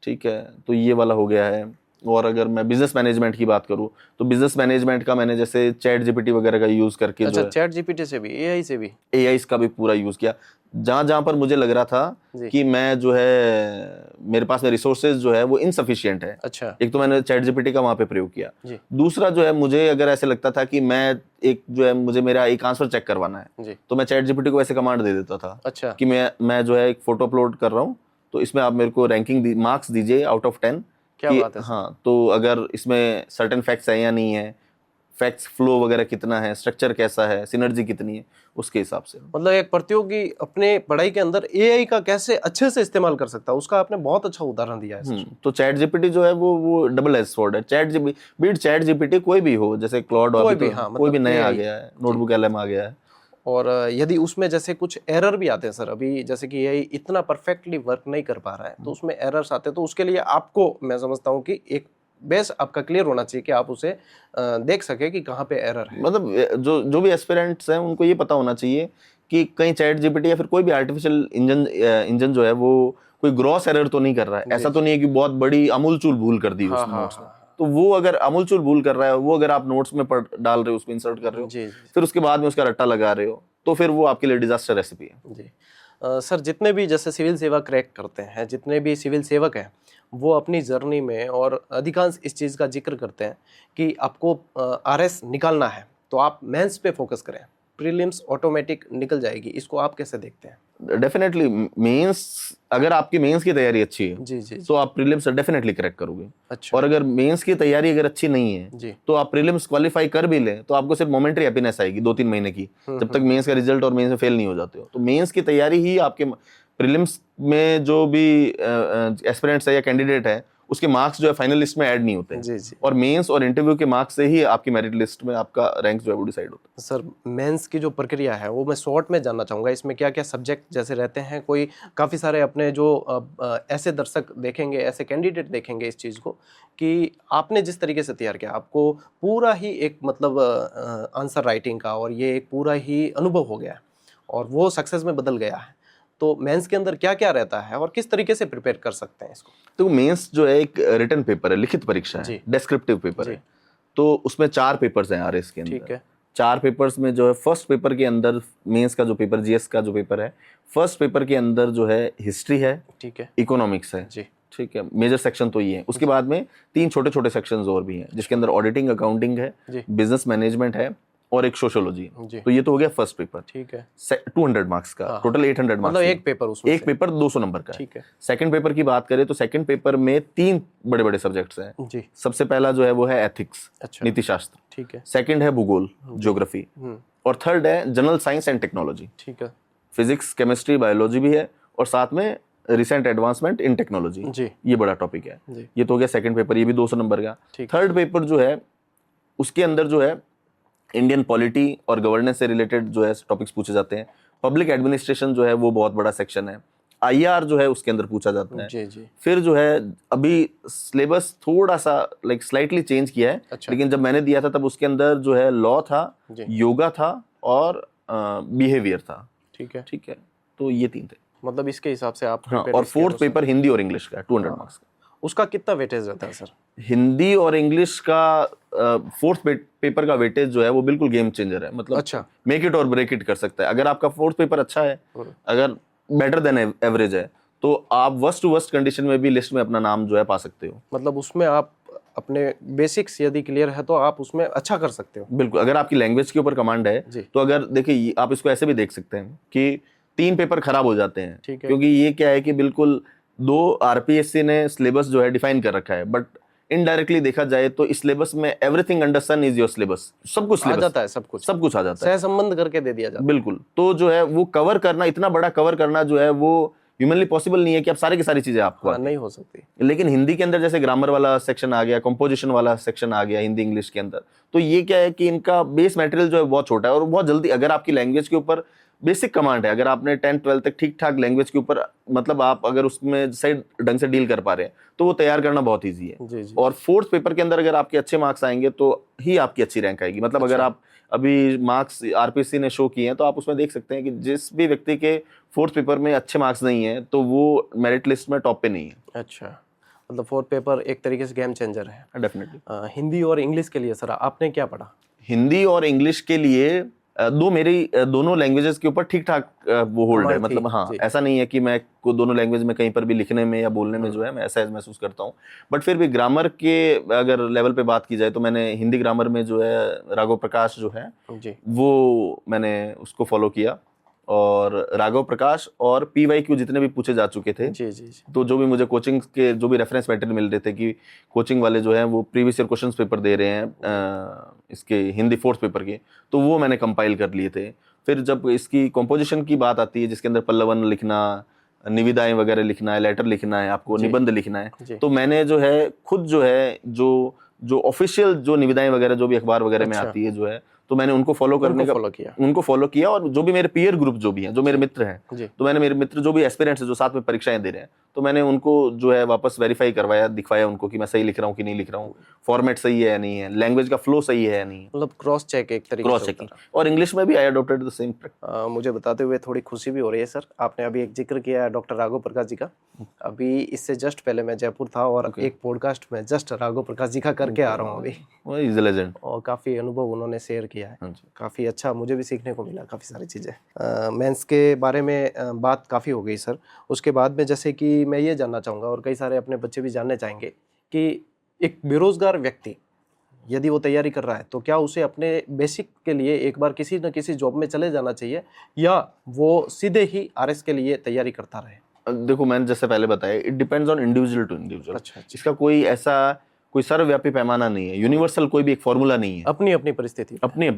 ठीक है, तो ये वाला हो गया है। और अगर मैं बिजनेस मैनेजमेंट की बात करूँ तो बिजनेस मैनेजमेंट का मैंने जैसे चैट जीपीटी वगैरह का यूज करके
अच्छा,
जो
चैट जीपीटी से भी, एआई से भी,
एआई का भी पूरा यूज किया। जहां जहां पर मुझे लग रहा था
जी।
कि मैं जो है मेरे पास में रिसोर्सेज जो है वो इनसफिशिएंट है,
अच्छा,
एक तो मैंने चैट जीपीटी का वहां पे प्रयोग किया।
जी
दूसरा जो है मुझे अगर ऐसे लगता था कि मैं एक जो है मुझे मेरा एक आंसर चेक करवाना है,
जी,
तो मैं चैट जीपीटी को ऐसे कमांड दे देता था
अच्छा,
कि मैं जो है एक फोटो अपलोड कर रहा हूँ, तो इसमें आप मेरे को रैंकिंग मार्क्स दीजिए आउट ऑफ 10
क्या
कि
बात है सर।
हाँ, तो अगर इसमें सर्टेन फैक्ट्स है या नहीं है, फैक्ट्स फ्लो वगैरह कितना है, स्ट्रक्चर कैसा है, सिनर्जी कितनी है, उसके हिसाब से।
मतलब एक प्रतियोगी अपने पढ़ाई के अंदर एआई का कैसे अच्छे से इस्तेमाल कर सकता है, उसका आपने बहुत अच्छा उदाहरण दिया है सर।
तो चैट जीपीटी जो है वो डबल एज स्वॉर्ड है। चैट जीपीटी कोई भी हो, जैसे क्लॉड
कोई
अभी
भी,
तो
हाँ,
कोई भी
मतलब
नया आ
एआई,
गया है, नोटबुक एलएम आ गया है।
और यदि उसमें जैसे कुछ एरर भी आते हैं सर, अभी जैसे कि एआई इतना परफेक्टली वर्क नहीं कर पा रहा है, तो उसमें एरर्स आते हैं, तो उसके लिए आपको, मैं समझता हूँ कि एक बेस आपका क्लियर होना चाहिए कि आप उसे देख सके कि कहाँ पे एरर है।
मतलब जो जो भी एस्पिरेंट्स हैं उनको ये पता होना चाहिए कि कहीं चैट जीपीटी या फिर कोई भी आर्टिफिशियल इंजन जो है वो कोई ग्रॉस एरर तो नहीं कर रहा है।
जी,
ऐसा तो नहीं है कि बहुत बड़ी अमूलचूल भूल कर दी
हाँ
उसने
हाँ
नोट्स में।
हाँ,
तो वो अगर अमूलचूल भूल कर रहा है, वो अगर आप नोट्स में पढ़ डाल रहे हो, उसको इंसर्ट कर रहे हो,
जी जी
फिर उसके बाद में उसका रट्टा लगा रहे हो, तो फिर वो आपके लिए डिजास्टर रेसिपी है।
जी। सर, जितने भी जैसे सिविल सेवा क्रैक करते हैं, जितने भी सिविल सेवक हैं, वो अपनी जर्नी में और अधिकांश इस चीज़ का जिक्र करते हैं कि आपको आरएस निकालना है तो आप मेंस पे फोकस करें, प्रीलिम्स ऑटोमेटिक निकल जाएगी। इसको आप कैसे देखते हैं?
डेफिनेटली मेंस, अगर आपकी मेंस की तैयारी अच्छी है
जी जी जी।
तो आप प्रीलिम्स डेफिनेटली क्रैक करोगे।
अच्छा,
और अगर मेंस की तैयारी अगर अच्छी नहीं है
जी,
तो आप प्रीलिम्स क्वालिफाई कर भी लें तो आपको सिर्फ मोमेंटरी हैप्पीनेस आएगी 2-3 महीने की, जब तक मेंस का रिजल्ट और मेंस में फेल नहीं हो जाते हो। तो मेंस की तैयारी ही आपके प्रीलिम्स में जो भी एस्पिरेंट्स है या कैंडिडेट है उसके मार्क्स जो है फाइनल लिस्ट में ऐड नहीं होते हैं।
जी जी।
और मेंस और इंटरव्यू के मार्क्स से ही आपकी मेरिट लिस्ट में आपका रैंक जो है वो डिसाइड होता है।
सर, मेंस की जो प्रक्रिया है वो मैं शॉर्ट में जानना चाहूँगा, इसमें क्या क्या सब्जेक्ट जैसे रहते हैं? कोई काफ़ी सारे अपने जो ऐसे दर्शक देखेंगे, ऐसे कैंडिडेट देखेंगे इस चीज़ को कि आपने जिस तरीके से तैयार किया, आपको पूरा ही एक मतलब आंसर राइटिंग का, और ये एक पूरा ही अनुभव हो गया है और वो सक्सेस में बदल गया है। तो मेंस के अंदर क्या क्या रहता है और किस तरीके से प्रिपेयर कर सकते हैं इसको?
तो मेंस जो है एक रिटन पेपर है, लिखित परीक्षा है,
जी,
डेस्क्रिप्टिव पेपर
जी,
है। तो उसमें 4 पेपर्स हैं आरएस के
ठीक
अंदर।
है,
4 पेपर्स में जो है फर्स्ट पेपर के अंदर मेंस का जो पेपर, जीएस का जो पेपर है, फर्स्ट पेपर के अंदर जो है हिस्ट्री है,
ठीक है,
इकोनॉमिक्स है,
जी,
ठीक है, मेजर सेक्शन तो ये है। उसके बाद में 3 छोटे छोटे सेक्शंस और भी हैं जिसके अंदर ऑडिटिंग, अकाउंटिंग है,
जी,
बिजनेस मैनेजमेंट है और एक सोशियोलॉजी है।
जी,
तो ये तो हो गया फर्स्ट पेपर,
ठीक है।
200 मार्क्स का,
हाँ,
टोटल 800
मतलब
मार्क्स।
एक पेपर उसमें
एक
से?
पेपर 200 नंबर का है।
ठीक है,
सेकंड पेपर की बात करें तो सेकंड पेपर में 3 बड़े बड़े सब्जेक्ट्स हैं।
जी,
सबसे पहला जो है वो है एथिक्स,
अच्छा,
नीति शास्त्र।
ठीक है,
सेकंड है भूगोल, ज्योग्राफी। और थर्ड है जनरल साइंस एंड टेक्नोलॉजी,
ठीक है,
फिजिक्स, केमिस्ट्री, बायोलॉजी भी है और साथ में रिसेंट एडवांसमेंट इन टेक्नोलॉजी,
जी,
ये बड़ा टॉपिक है।
जी,
ये तो हो गया सेकंड पेपर, ये भी 200 नंबर का।
ठीक,
थर्ड पेपर जो है उसके अंदर जो है इंडियन पॉलिटी और गवर्नेंस से रिलेटेड जो है टॉपिक्स पूछे जाते हैं। पब्लिक एडमिनिस्ट्रेशन जो है वो बहुत बड़ा सेक्शन है। आईआर जो है उसके अंदर पूछा जाता है।
जी, जी,
फिर जो है अभी सिलेबस थोड़ा सा स्लाइटली चेंज किया है,
अच्छा,
लेकिन जब मैंने दिया था तब उसके अंदर जो है लॉ था,
जी,
योगा था और बिहेवियर था।
ठीक है।
ठीक है, तो ये 3 थे।
मतलब इसके हिसाब से आप
हाँ,
prepare
और
इसके
फोर्थ
अनुसार-
पेपर हिंदी और इंग्लिश का 200 मार्क्स का।
उसका कितना वेटेज रहता है सर?
हिंदी और इंग्लिश का फोर्थ पेपर का वेटेज जो है वो बिल्कुल गेम चेंजर है। मतलब
अच्छा,
मेक इट और ब्रेक इट कर सकता है। अगर आपका फोर्थ पेपर अच्छा है, अगर बेटर देन एवरेज है, तो आप वर्स्ट टू वर्स्ट कंडीशन में भी लिस्ट में अपना नाम जो है पा सकते हो।
मतलब उसमें आप अपने बेसिक्स यदि क्लियर है तो आप उसमें अच्छा कर सकते हो।
बिल्कुल, अगर आपकी लैंग्वेज के ऊपर कमांड है
जी,
तो अगर देखिए आप इसको ऐसे भी देख सकते हैं कि 3 पेपर खराब हो जाते हैं,
ठीक है,
क्योंकि ये क्या है कि बिल्कुल 2 आरपीएससी ने सिलेबस जो है डिफाइन कर रखा है, बट इनडायरेक्टली देखा जाए तो इस सिलेबस में everything under sun is your syllabus, सब कुछ
आ
सिलेबस,
जाता है सब कुछ,
सब कुछ आ जाता है।
सह संबंध करके दे दिया जाता
बिल्कुल, तो जो है वो कवर करना, इतना बड़ा कवर करना जो है वो ह्यूमनली पॉसिबल नहीं है कि आप सारी की सारी चीजें आपको
है। हाँ,
आती
नहीं हो सकती।
लेकिन हिंदी के अंदर जैसे ग्रामर वाला सेक्शन आ गया, कंपोजिशन वाला सेक्शन आ गया हिंदी इंग्लिश के अंदर, तो ये क्या है कि इनका बेस मटेरियल जो है बहुत छोटा है और बहुत जल्दी, अगर आपकी लैंग्वेज के ऊपर बेसिक कमांड है, अगर आपने 10th-12th तक ठीक ठाक लैंग्वेज के ऊपर, मतलब आप अगर उसमें सही ढंग से डील कर पा रहे हैं तो वो तैयार करना बहुत ईजी है।
जी, जी,
और फोर्थ पेपर के अंदर अगर आपके अच्छे मार्क्स आएंगे तो ही आपकी अच्छी रैंक आएगी। मतलब अगर आप अभी मार्क्स आरपीएससी ने शो किए हैं तो आप उसमें देख सकते हैं कि जिस भी व्यक्ति के फोर्थ पेपर में अच्छे मार्क्स नहीं है तो वो मेरिट लिस्ट में टॉप पे नहीं है।
अच्छा। मतलब फोर्थ पेपर एक तरीके से गेम चेंजर है।
डेफिनेटली।
हिंदी और इंग्लिश के लिए सर आपने क्या पढ़ा?
हिंदी और इंग्लिश के लिए दोनों लैंग्वेजेस के ऊपर ठीक ठाक वो होल्ड है, मतलब हाँ, ऐसा नहीं है कि मैं को दोनों लैंग्वेज में कहीं पर भी लिखने में या बोलने में जो है मैं ऐसा महसूस करता हूँ। बट फिर भी ग्रामर के अगर लेवल पे बात की जाए तो मैंने हिंदी ग्रामर में जो है राघव प्रकाश जो है वो मैंने उसको फॉलो किया, और राघव प्रकाश और PYQ जितने भी पूछे जा चुके थे तो जो भी मुझे कोचिंग के जो भी रेफरेंस मटेरियल मिल रहे थे कि कोचिंग वाले जो हैं वो प्रीवियस ईयर क्वेश्चंस पेपर दे रहे हैं इसके हिंदी फोर्थ पेपर के, तो वो मैंने कंपाइल कर लिए थे। फिर जब इसकी कॉम्पोजिशन की बात आती है जिसके अंदर पल्लवन लिखना, निविदाएं वगैरह लिखना है, लेटर लिखना है, आपको निबंध लिखना है, तो मैंने जो है खुद जो है जो ऑफिशियल जो निविदाएं वगैरह जो भी अखबार वगैरह में आती है जो है, तो मैंने उनको फॉलो फॉलो किया। और जो भी मेरे पीयर ग्रुप जो भी हैं, जो मेरे मित्र हैं, तो मैंने मेरे मित्र जो भी एस्पिरेंट्स हैं जो साथ में परीक्षाएं दे रहे हैं, तो मैंने उनको जो है वापस वेरीफाई करवाया, दिखवाया उनको कि मैं सही लिख रहा हूँ कि नहीं लिख रहा हूँ, फॉर्मेट सही है या नहीं है, लैंग्वेज का फ्लो सही है या नहीं,
मतलब क्रॉस चेक, एक तरीके
क्रॉस चेकिंग। और इंग्लिश में भी आई अडॉप्टेड द सेम।
मुझे बताते हुए थोड़ी खुशी भी हो रही है सर, आपने अभी एक जिक्र किया है डॉक्टर राघव प्रकाश जी का। अभी इससे जस्ट पहले मैं जयपुर था और एक पॉडकास्ट में जस्ट राघव प्रकाश जी का करके आ रहा हूँ अभी,
लेजेंड,
और काफ़ी अनुभव उन्होंने शेयर किया है, काफ़ी अच्छा, मुझे भी सीखने को मिला काफ़ी सारी चीज़ें। मेंस के बारे में बात काफ़ी हो गई सर। उसके बाद में जैसे कि मैं ये जानना चाहूँगा और कई सारे अपने बच्चे भी जानने चाहेंगे कि एक बेरोज़गार व्यक्ति यदि वो तैयारी कर रहा है तो क्या उसे अपने बेसिक के लिए एक बार किसी न किसी जॉब में चले जाना चाहिए या वो सीधे ही RS के लिए तैयारी करता रहे?
देखो मैंने जैसे पहले बताया, it depends on individual to individual. अच्छा। इसका कोई सर्वव्यापी पैमाना नहीं है, यूनिवर्सल कोई भी एक फॉर्मूला नहीं है,
अपनी अपनी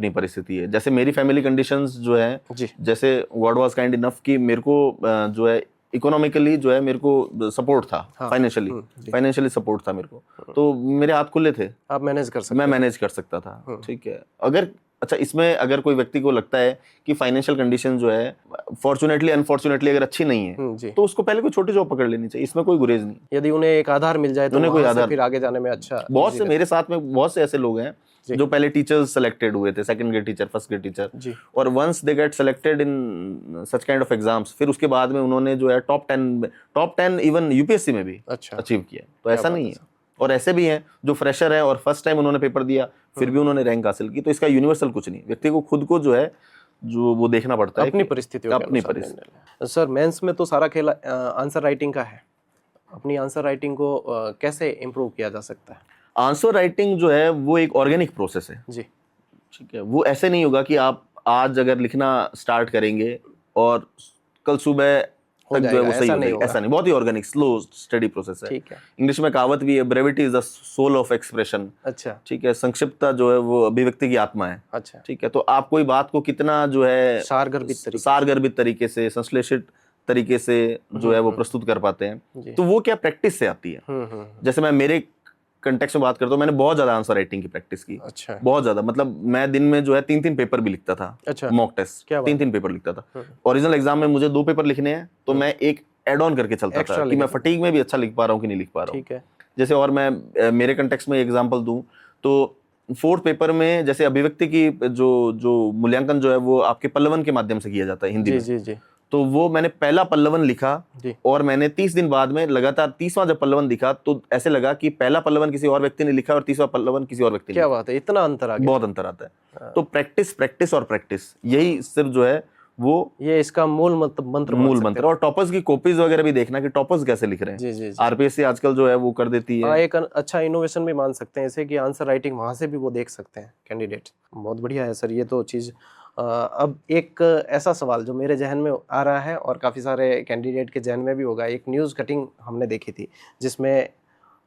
परिस्थिति
है। जैसे मेरी फैमिली कंडीशंस जो है, जैसे गॉड वाज काइंड इनफ कि मेरे को जो है इकोनॉमिकली जो है मेरे को सपोर्ट था, फाइनेंशियली सपोर्ट था मेरे को, तो मेरे हाथ खुले थे,
आप मैनेज कर सकते,
मैं मैनेज कर सकता था। ठीक है, अगर अच्छा इसमें अगर कोई व्यक्ति को लगता है कि फाइनेंशियल कंडीशन जो है फॉर्चुनेटली अनफॉर्चुनेटली अगर अच्छी नहीं है तो उसको पहले कोई छोटी जॉब पकड़ लेनी चाहिए, इसमें कोई गुरेज नहीं।
यदि उन्हें एक आधार मिल जाए तो उन्हें कोई आधार, फिर आगे जाने में अच्छा।
बहुत से मेरे साथ में बहुत से ऐसे लोग हैं जो पहले टीचर्स सेलेक्टेड हुए थे, second grade teacher, first grade teacher, और once they get selected in such kind of exams, फिर उसके बाद में उन्होंने जो है टॉप 10 इवन UPSC में भी अचीव किया। तो ऐसा नहीं है, और ऐसे भी हैं जो फ्रेशर है और फर्स्ट टाइम उन्होंने पेपर दिया फिर भी उन्होंने रैंक हासिल की। तो इसका यूनिवर्सल कुछ नहीं, व्यक्ति को खुद को जो है जो वो देखना पड़ता है
अपनी परिस्थितियों के अनुसार। सर मेंस में तो सारा खेल आंसर राइटिंग का है, अपनी आंसर राइटिंग को कैसे इम्प्रूव किया जा सकता है?
आंसर राइटिंग जो है वो एक ऑर्गेनिक प्रोसेस है जी, ठीक है। वो ऐसे नहीं होगा कि आप आज अगर लिखना स्टार्ट करेंगे और कल सुबह तक जो है वो सही हो जाएगा, ऐसा नहीं, बहुत ही ऑर्गेनिक स्लो स्टडी प्रोसेस है। ठीक है, इंग्लिश में कहावत भी है, brevity is the soul of expression. अच्छा, ठीक है, संक्षिप्तता जो है वो अभिव्यक्ति की आत्मा है। अच्छा, ठीक है, तो आप कोई बात को कितना जो है सारगर्भित तरीके से, संश्लेषित तरीके से जो है वो प्रस्तुत कर पाते हैं, तो वो क्या प्रैक्टिस से आती है। जैसे मैं मेरे कंटेक्स्ट में बात करता हूँ, मैंने बहुत ज्यादा आंसर राइटिंग की प्रैक्टिस की। अच्छा, बहुत ज्यादा, मतलब मैं दिन में जो है 3-3 पेपर भी लिखता था। अच्छा, मॉक टेस्ट 3-3 पेपर लिखता था। ओरिजिनल एग्जाम में मुझे 2 पेपर लिखने हैं तो मैं एक एड ऑन करके चलता था कि मैं फटीग में भी अच्छा लिख पा रहा हूँ कि नहीं लिख पा रहा हूँ। ठीक है, जैसे और मैं मेरे कंटेक्स्ट में एग्जाम्पल दूं तो फोर्थ पेपर में जैसे अभिव्यक्ति की जो मूल्यांकन जो है वो आपके पल्लवन के माध्यम से किया जाता है हिंदी में। जी। तो वो मैंने पहला पल्लवन लिखा और मैंने 30 दिन बाद में लगातार 30वां जब पल्लवन लिखा तो ऐसे लगा कि पहला पल्लवन किसी और व्यक्ति ने लिखा और 30वां पल्लवन किसी और व्यक्ति ने। क्या बात है, इतना अंतर आ गया? बहुत अंतर आता है। तो प्रैक्टिस और प्रैक्टिस, यही सिर्फ जो है वो ये इसका मूल मंत्र। और टॉपर्स की कॉपीज वगैरह भी देखना कि टॉपर्स कैसे लिख रहे हैं। जी। RPSC आजकल जो है वो कर देती है।
एक अच्छा इनोवेशन भी मान सकते हैं इसे कि आंसर राइटिंग वहां से भी वो देख सकते हैं कैंडिडेट। बहुत बढ़िया है सर ये तो चीज। अब एक ऐसा सवाल जो मेरे जहन में आ रहा है और काफ़ी सारे कैंडिडेट के जहन में भी होगा, एक न्यूज़ कटिंग हमने देखी थी जिसमें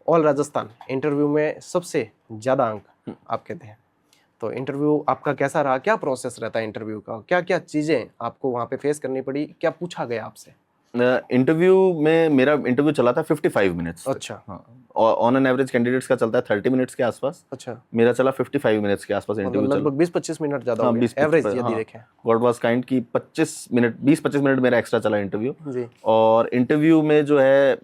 ऑल राजस्थान इंटरव्यू में सबसे ज़्यादा अंक आपके थे। तो इंटरव्यू आपका कैसा रहा, क्या प्रोसेस रहता है इंटरव्यू का, क्या क्या चीज़ें आपको वहाँ पे फेस करनी पड़ी, क्या पूछा गया आपसे?
इंटरव्यू में मेरा इंटरव्यू चला था 55 मिनट्स। अच्छा, हाँ, ऑन एन एवरेज कैंडिडेट्स का चलता है 30 मिनट्स के आसपास। अच्छा, मेरा चला 55 मिनट्स के आसपास इंटरव्यू चला, लगभग
20-25 मिनट ज्यादा हो गया एवरेज यदि देखें।
गॉड वाज काइंड की 20-25 मिनट मेरा एक्स्ट्रा चला इंटरव्यू। और इंटरव्यू में जो है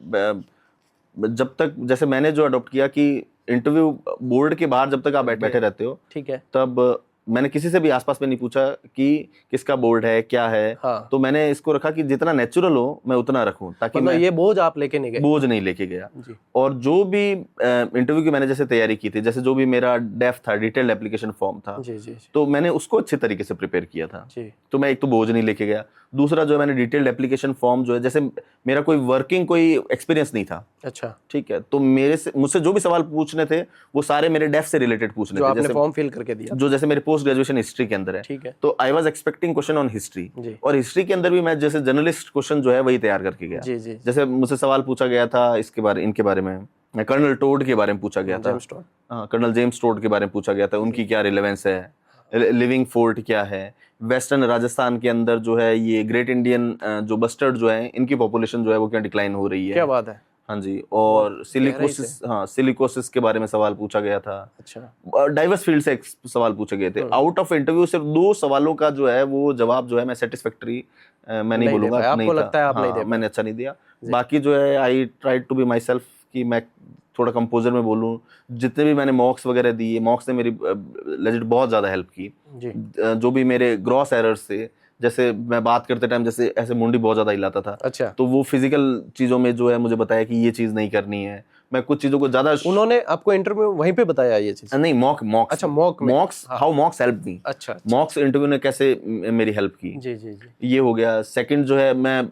जब तक जैसे मैंने जो अडॉप्ट किया कि इंटरव्यू बोर्ड के बाहर जब तक आप बैठे रहते हो, ठीक है, तब मैंने किसी से भी आसपास में नहीं पूछा कि किसका बोर्ड है, क्या है।
हाँ।
तो मैंने इसको रखा कि जितना नेचुरल हो मैं उतना रखूं, ताकि
मतलब
मैं
ये बोझ आप लेके नहीं गए?
बोझ नहीं लेके गया।
जी।
और जो भी इंटरव्यू की मैंने जैसे तैयारी की थी, जैसे जो भी मेरा डेफ था, डिटेल्ड एप्लीकेशन फॉर्म था,
जी जी जी।
तो मैंने उसको अच्छे तरीके से प्रिपेयर किया था।
जी।
तो मैं एक तो बोझ नहीं लेके गया, दूसरा जो है मैंने डिटेल्ड एप्लीकेशन फॉर्म जो है, जैसे मेरा कोई वर्किंग कोई एक्सपीरियंस नहीं था,
अच्छा।
ठीक है, तो मुझसे जो भी सवाल पूछने थे वो सारे मेरे डेफ से रिलेटेड पूछने
जो
थे,
आपने
जैसे
फॉर्म फिल करके दिया?
जो जैसे मेरे पोस्ट ग्रेजुएशन हिस्ट्री के अंदर है।
ठीक है।
तो I was expecting question on history,
जी।
और हिस्ट्री के अंदर भी मैं जैसे जर्नलिस्ट क्वेश्चन जो है वही तैयार करके गया।
जी जी।
जैसे मुझसे सवाल पूछा गया था इनके बारे में, कर्नल टोड के बारे में पूछा गया था,
जेम्स टोड।
हाँ, कर्नल जेम्स टोड के बारे में पूछा गया था, उनकी क्या रिलेवेंस है, लिविंग फोर्ट क्या है, वेस्टर्न राजस्थान के अंदर जो है ये ग्रेट इंडियन जो बस्टर्ड जो है, इनकी पॉपुलेशन जो है वो क्या डिक्लाइन हो रही है।
क्या बात है।
हाँ जी। और सिलिकोसिस के बारे में सवाल पूछा गया था।
अच्छा।
डाइवर्स फील्ड से सवाल पूछे गए थे। आउट ऑफ इंटरव्यू सिर्फ 2 सवालों का जो है वो जवाब जो है मैं सेटिस्फैक्टरी मैं नहीं बोलूंगा,
आपको लगता है आप नहीं दे पाए?
मैंने अच्छा नहीं दिया। बाकी जो है I tried to be myself, कि मैं थोड़ा कंपोजर में बोलूं। जितने भी मैंने मॉक्स वगैरह दिए, मॉक्स ने मेरी लेजिट बहुत ज़्यादा हेल्प की
जी।
जो भी मेरे ग्रॉस एरर्स थे, जैसे मैं बात करते टाइम जैसे ऐसे मुंडी बहुत ज़्यादा हिलाता था,
अच्छा।
तो वो फिजिकल चीज़ों में जो है मुझे बताया कि ये चीज़ नहीं करनी है। मैं कुछ चीज़ों को ज़्यादा
उन्होंने आपको इंटरव्यू वहीं पे बताया ये चीज़?
नहीं, मॉक्स।
अच्छा, मॉक्स
हाउ मॉक्स हेल्प मी।
अच्छा।
मॉक्स इंटरव्यू ने कैसे मेरी हेल्प की,
जी जी जी।
ये हो गया। सेकंड जो है मैं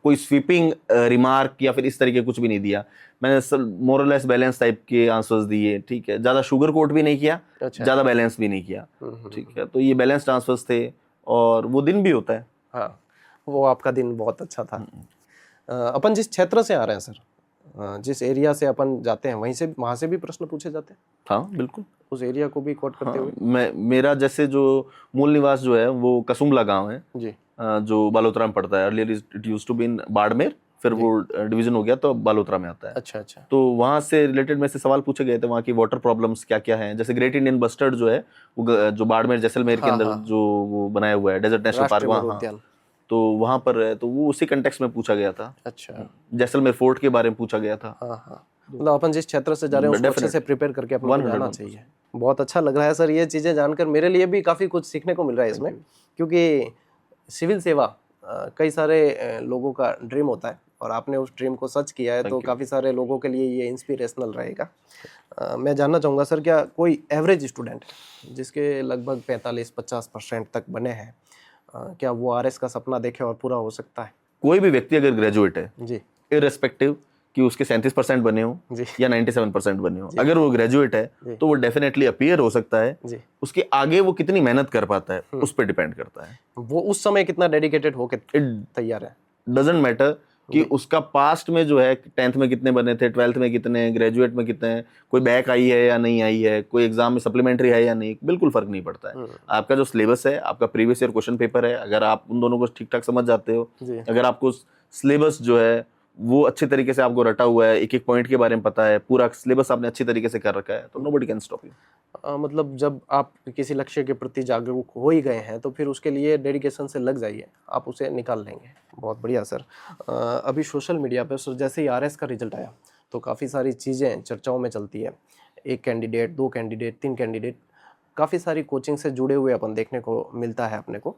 कोई स्वीपिंग रिमार्क या फिर इस तरीके कुछ भी नहीं दिया। मैंने मोर और लेस बैलेंस टाइप के आंसर्स दिए, ठीक है, ज़्यादा शुगर कोट भी नहीं किया,
अच्छा।
ज़्यादा बैलेंस भी नहीं किया, ठीक है। तो ये बैलेंस्ड आंसर्स थे, और वो दिन भी होता है।
हाँ, वो आपका दिन बहुत अच्छा था। अपन जिस क्षेत्र से आ रहे हैं सर, जिस एरिया से अपन जाते हैं वहाँ से भी प्रश्न पूछे जाते हैं?
हाँ बिल्कुल,
उस एरिया को भी कोट करते हुए?
मेरा जैसे जो मूल निवास जो है वो कसुम्बला गांव है
जी।
जो बालोतरा में पड़ता है। Earlier it used to be in Barmer, फिर वो डिवीजन हो गया तो बालोतरा में आता है।
अच्छा अच्छा।
तो वहाँ से रिलेटेड में से सवाल पूछे गए थे, वहाँ की वाटर प्रॉब्लम्स क्या क्या हैं। जैसे ग्रेट इंडियन बस्टर्ड जो है वो जो बाड़मेर जैसलमेर के अंदर जो वो बनाया हुआ है डेजर्ट नेशनल पार्क, वहाँ तो वहाँ पर है, तो वो उसी कंटेक्स्ट में पूछा गया था।
अच्छा।
जैसलमेर फोर्ट के बारे में पूछा गया था।
हाँ हाँ, मतलब अपन जिस क्षेत्र से जा रहे हैं उसको अच्छे से प्रिपेयर करके अपन को जाना चाहिए। बहुत अच्छा लग रहा है सर ये चीज़ें जानकर, मेरे लिए भी काफ़ी कुछ सीखने को मिल रहा है इसमें, क्योंकि सिविल सेवा कई सारे लोगों का ड्रीम होता है और आपने उस ड्रीम को सच किया है, तो काफ़ी सारे लोगों के लिए ये इंस्पिरेशनल रहेगा। मैं जानना चाहूँगा सर, क्या कोई एवरेज स्टूडेंट जिसके लगभग 45-50% तक बने हैं, क्या वो आरएस का सपना देखे और पूरा हो सकता है?
कोई भी व्यक्ति अगर ग्रेजुएट है
जी,
इररिस्पेक्टिव कि उसके 37% बने हो या 97% बने हो, अगर वो ग्रेजुएट है तो वो डेफिनेटली अपीयर हो सकता है जी। उसके आगे वो कितनी मेहनत कर पाता है उस पर डिपेंड करता है,
वो उस समय कितना डेडिकेटेड होकर तैयार है।
डजंट मैटर कि उसका पास्ट में जो है 10th में कितने बने थे, 12th में कितने, ग्रेजुएट में कितने, कोई बैक आई है या नहीं आई है, कोई एग्जाम में सप्लीमेंट्री है या नहीं, बिल्कुल फर्क नहीं पड़ता है। आपका जो सिलेबस है, आपका प्रीवियस ईयर क्वेश्चन पेपर है, अगर आप उन दोनों को ठीक ठाक समझ जाते हो, अगर आपको सिलेबस जो है वो अच्छे तरीके से आपको रटा हुआ है, एक एक पॉइंट के बारे में पता है, पूरा सिलेबस आपने अच्छी तरीके से कर रखा है, तो नोबडी कैन स्टॉप यू।
मतलब जब आप किसी लक्ष्य के प्रति जागरूक हो ही गए हैं तो फिर उसके लिए डेडिकेशन से लग जाइए, आप उसे निकाल लेंगे। बहुत बढ़िया सर। अभी सोशल मीडिया पर सर जैसे ही आरएस का रिजल्ट आया तो काफ़ी सारी चीज़ें चर्चाओं में चलती है, 1 कैंडिडेट, 2 कैंडिडेट, 3 कैंडिडेट, काफ़ी सारी कोचिंग से जुड़े हुए अपन देखने को मिलता है अपने को।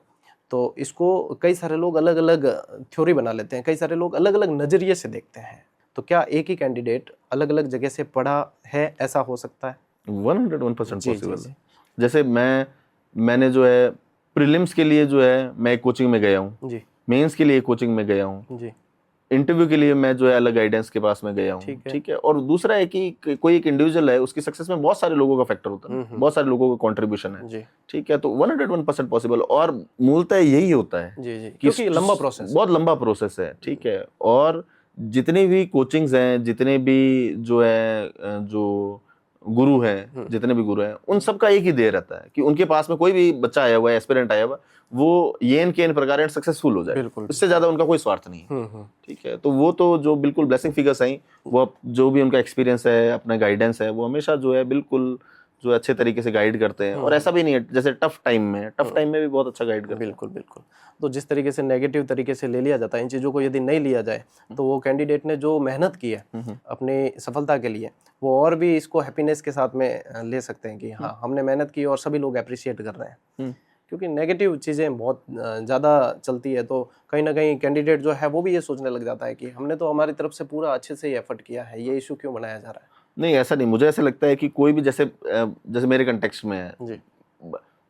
तो इसको कई सारे लोग अलग अलग थ्योरी बना लेते हैं, कई सारे लोग अलग अलग नज़रिए से देखते हैं। तो क्या एक ही कैंडिडेट अलग अलग जगह से पढ़ा है, ऐसा हो सकता है?
101% पॉसिबल है। जैसे मैंने जो है प्रीलिम्स के लिए जो है मैं एक कोचिंग में गया हूँ जी, मेंस के लिए कोचिंग में गया हूँ जी, इंटरव्यू के लिए मैं जो है अलग गाइडेंस के पास में गया हूँ, ठीक है। और दूसरा है कि कोई एक इंडिविजुअल है, उसकी सक्सेस में बहुत सारे लोगों का फैक्टर होता है, बहुत सारे लोगों का कंट्रीब्यूशन है, ठीक है। तो 101% पॉसिबल, और मूलतः यही होता है जी,
क्योंकि लंबा प्रोसेस,
बहुत लंबा प्रोसेस है, ठीक है। और जितनी भी कोचिंग्स हैं, जितने भी जो है जो गुरु हैं, जितने भी गुरु हैं, उन सबका एक ही ध्येय रहता है कि उनके पास में कोई भी बच्चा आया हुआ है, एस्पिरेंट आया हुआ, वो ये के इन प्रकार सक्सेसफुल हो जाए, इससे ज्यादा उनका कोई स्वार्थ नहीं है, ठीक है। तो वो तो जो बिल्कुल ब्लेसिंग फिगर्स आई, वो जो भी उनका एक्सपीरियंस है, अपना गाइडेंस है, वो हमेशा जो है बिल्कुल जो अच्छे तरीके से गाइड करते हैं, और ऐसा भी नहीं है जैसे टफ टाइम में भी बहुत अच्छा गाइड करते हैं।
बिल्कुल बिल्कुल। तो जिस तरीके से नेगेटिव तरीके से ले लिया जाता है इन चीज़ों को, यदि नहीं लिया जाए तो वो कैंडिडेट ने जो मेहनत की है अपनी सफलता के लिए, वो और भी इसको हैप्पीनेस के साथ में ले सकते हैं कि हाँ हमने मेहनत की और सभी लोग अप्रिशिएट कर रहे हैं। क्योंकि नेगेटिव चीज़ें बहुत ज़्यादा चलती है तो कहीं ना कहीं कैंडिडेट जो है वो भी ये सोचने लग जाता है कि हमने तो हमारी तरफ से पूरा अच्छे से एफर्ट किया है, ये इशू क्यों बनाया जा रहा है।
नहीं, ऐसा नहीं, मुझे ऐसा लगता है कि कोई भी जैसे मेरे कंटेक्स्ट में है
जी,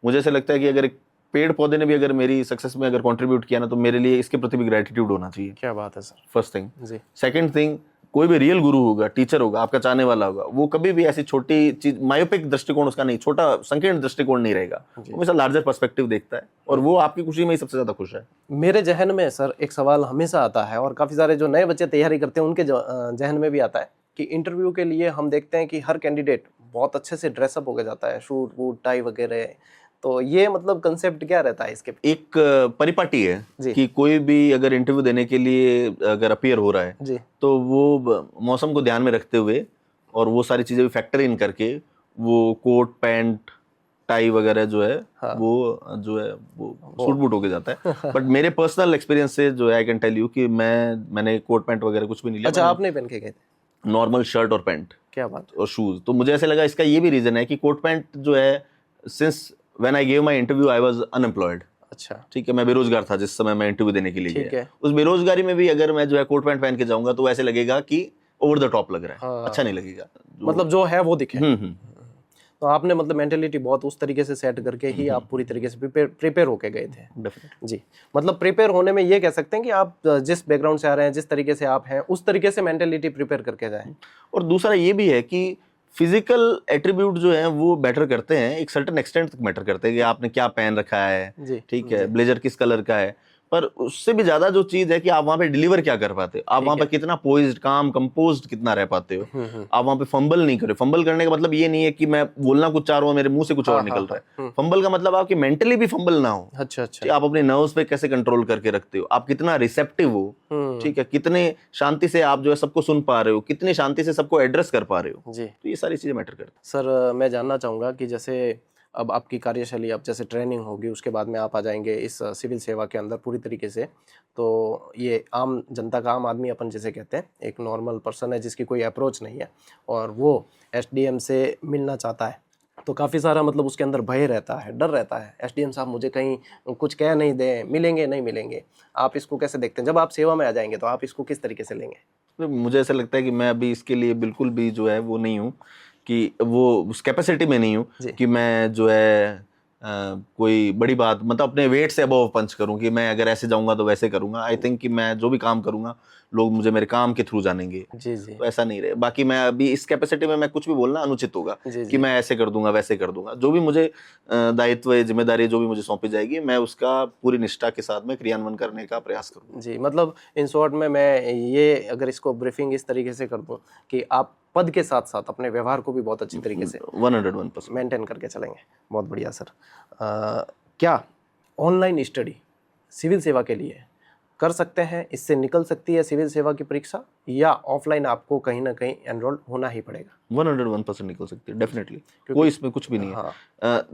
मुझे ऐसा लगता है कि अगर एक पेड़ पौधे ने भी अगर मेरी सक्सेस में अगर कंट्रीब्यूट किया ना, तो मेरे लिए इसके प्रति भी ग्रेटिट्यूड होना चाहिए।
क्या बात है सर।
First thing.
जी,
सेकंड थिंग, कोई भी रियल गुरु होगा, टीचर होगा, आपका चाहने वाला होगा, वो कभी भी ऐसी छोटी चीज, मायोपिक दृष्टिकोण उसका नहीं, छोटा संकीर्ण दृष्टिकोण नहीं रहेगा, वो हमेशा लार्जर पर्सपेक्टिव देखता है, और वो आपकी खुशी में ही सबसे ज्यादा खुश है।
मेरे जहन में सर एक सवाल हमेशा आता है, और काफ़ी सारे जो नए बच्चे तैयारी करते हैं उनके जहन में भी आता है कि इंटरव्यू के लिए हम देखते हैं कि हर कैंडिडेट बहुत अच्छे से ड्रेसअप होकर जाता है, सूट वूट टाई वगैरह। तो ये मतलब कंसेप्ट क्या रहता है इसके?
एक परिपाटी है
जी।
कि कोई भी अगर इंटरव्यू देने के लिए अगर अपीयर हो रहा है
जी,
तो वो मौसम को ध्यान में रखते हुए और वो सारी चीजें भी फैक्टर इन करके वो कोट पैंट टाई वगैरह जो है
हाँ।
वो सूट बूट होके जाता है। बट मेरे पर्सनल एक्सपीरियंस से जो है आई कैन टेल यू कि मैंने कोट पैंट वगैरह कुछ भी नहीं लिया।
अच्छा, आप नहीं पहन के गए थे?
नॉर्मल शर्ट और पैंट
क्या बात है।
और शूज। तो मुझे ऐसे लगा इसका ये भी रीजन है कि कोट पैंट जो है, since when I gave my interview I was unemployed.
अच्छा,
ठीक है, मैं बेरोजगार था जिस समय मैं इंटरव्यू देने के लिए
ठीक
गया।
है।
उस बेरोजगारी में भी अगर मैं जो है कोट पैंट पहन के जाऊंगा तो ऐसे लगेगा कि ओवर द टॉप लग रहा है।
हाँ।
अच्छा नहीं लगेगा,
मतलब जो है वो दिखे।
हम्म।
तो आपने मतलब मेंटेलिटी बहुत उस तरीके से सेट करके ही आप पूरी तरीके से प्रिपेयर होके गए थे।
डेफिनेटली।
जी, मतलब प्रिपेयर होने में ये कह सकते हैं कि आप जिस बैकग्राउंड से आ रहे हैं, जिस तरीके से आप हैं, उस तरीके से मेंटेलिटी प्रिपेयर करके जाएं।
और दूसरा ये भी है कि फिजिकल एट्रीब्यूट जो है वो मैटर करते हैं, एक सर्टेन एक्सटेंट तक मैटर करते हैं कि आपने क्या पहन रखा है,
जी,
ठीक है, ब्लेजर किस कलर का है, पर उससे भी ज्यादा जो चीज है कि आप वहां पे डिलीवर क्या कर पाते हो, आप वहां पे कितना पोइज्ड, काम कंपोज्ड कितना रह पाते हो, आप वहां पे फंबल नहीं करे। फंबल करने का मतलब ये नहीं है कि मैं बोलना कुछ चाह रहा हूँ, मेरे मुंह से कुछ और निकल रहा है। फंबल का मतलब आपकी मेंटली भी फंबल ना हो।
अच्छा अच्छा।
कि आप अपने नर्व्स पे कैसे कंट्रोल करके रखते हो, आप कितना रिसेप्टिव हो, ठीक है, कितने शांति से आप जो है सबको सुन पा रहे हो, कितनी शांति से सबको एड्रेस कर पा रहे हो।
जी,
तो ये सारी चीजें मैटर करती हैं।
सर मैं जानना चाहूँगा कि जैसे अब आपकी कार्यशैली, अब जैसे ट्रेनिंग होगी उसके बाद में आप आ जाएंगे इस सिविल सेवा के अंदर पूरी तरीके से, तो ये आम जनता का, आम आदमी अपन जिसे कहते हैं, एक नॉर्मल पर्सन है जिसकी कोई अप्रोच नहीं है और वो एसडीएम से मिलना चाहता है, तो काफ़ी सारा मतलब उसके अंदर भय रहता है, डर रहता है, एसडीएम साहब मुझे कहीं कुछ कह नहीं दें, मिलेंगे नहीं मिलेंगे। आप इसको कैसे देखते हैं? जब आप सेवा में आ जाएंगे तो आप इसको किस तरीके से लेंगे?
तो मुझे ऐसा लगता है कि मैं अभी इसके लिए बिल्कुल भी जो है वो नहीं हूँ, कि वो उस कैपेसिटी में नहीं हूँ कि मैं जो है कोई बड़ी बात, मतलब अपने वेट से अबव पंच करूं कि मैं अगर ऐसे जाऊंगा तो वैसे करूंगा। आई थिंक कि मैं जो भी काम करूंगा लोग मुझे मेरे काम के थ्रू जानेंगे।
जी जी।
तो ऐसा नहीं रहे। बाकी मैं अभी इस कैपेसिटी में मैं कुछ भी बोलना अनुचित होगा कि मैं ऐसे कर दूंगा वैसे कर दूंगा। जो भी मुझे दायित्व, जिम्मेदारी जो भी मुझे सौंपी जाएगी, मैं उसका पूरी निष्ठा के साथ में क्रियान्वयन करने का प्रयास करूंगा।
जी, मतलब इन शॉर्ट में मैं ये अगर इसको ब्रीफिंग इस तरीके से कर दूं कि आप पद के साथ साथ अपने व्यवहार को भी बहुत अच्छी तरीके से
101%
मेंटेन करके चलेंगे। बहुत बढ़िया सर। क्या ऑनलाइन स्टडी सिविल सेवा के लिए कर सकते हैं? इससे निकल सकती है सिविल सेवा की परीक्षा, या ऑफलाइन आपको कहीं ना कहीं एनरोल होना ही पड़ेगा?
101% निकल सकती है, डेफिनेटली, कोई इसमें कुछ भी नहीं है।
हाँ।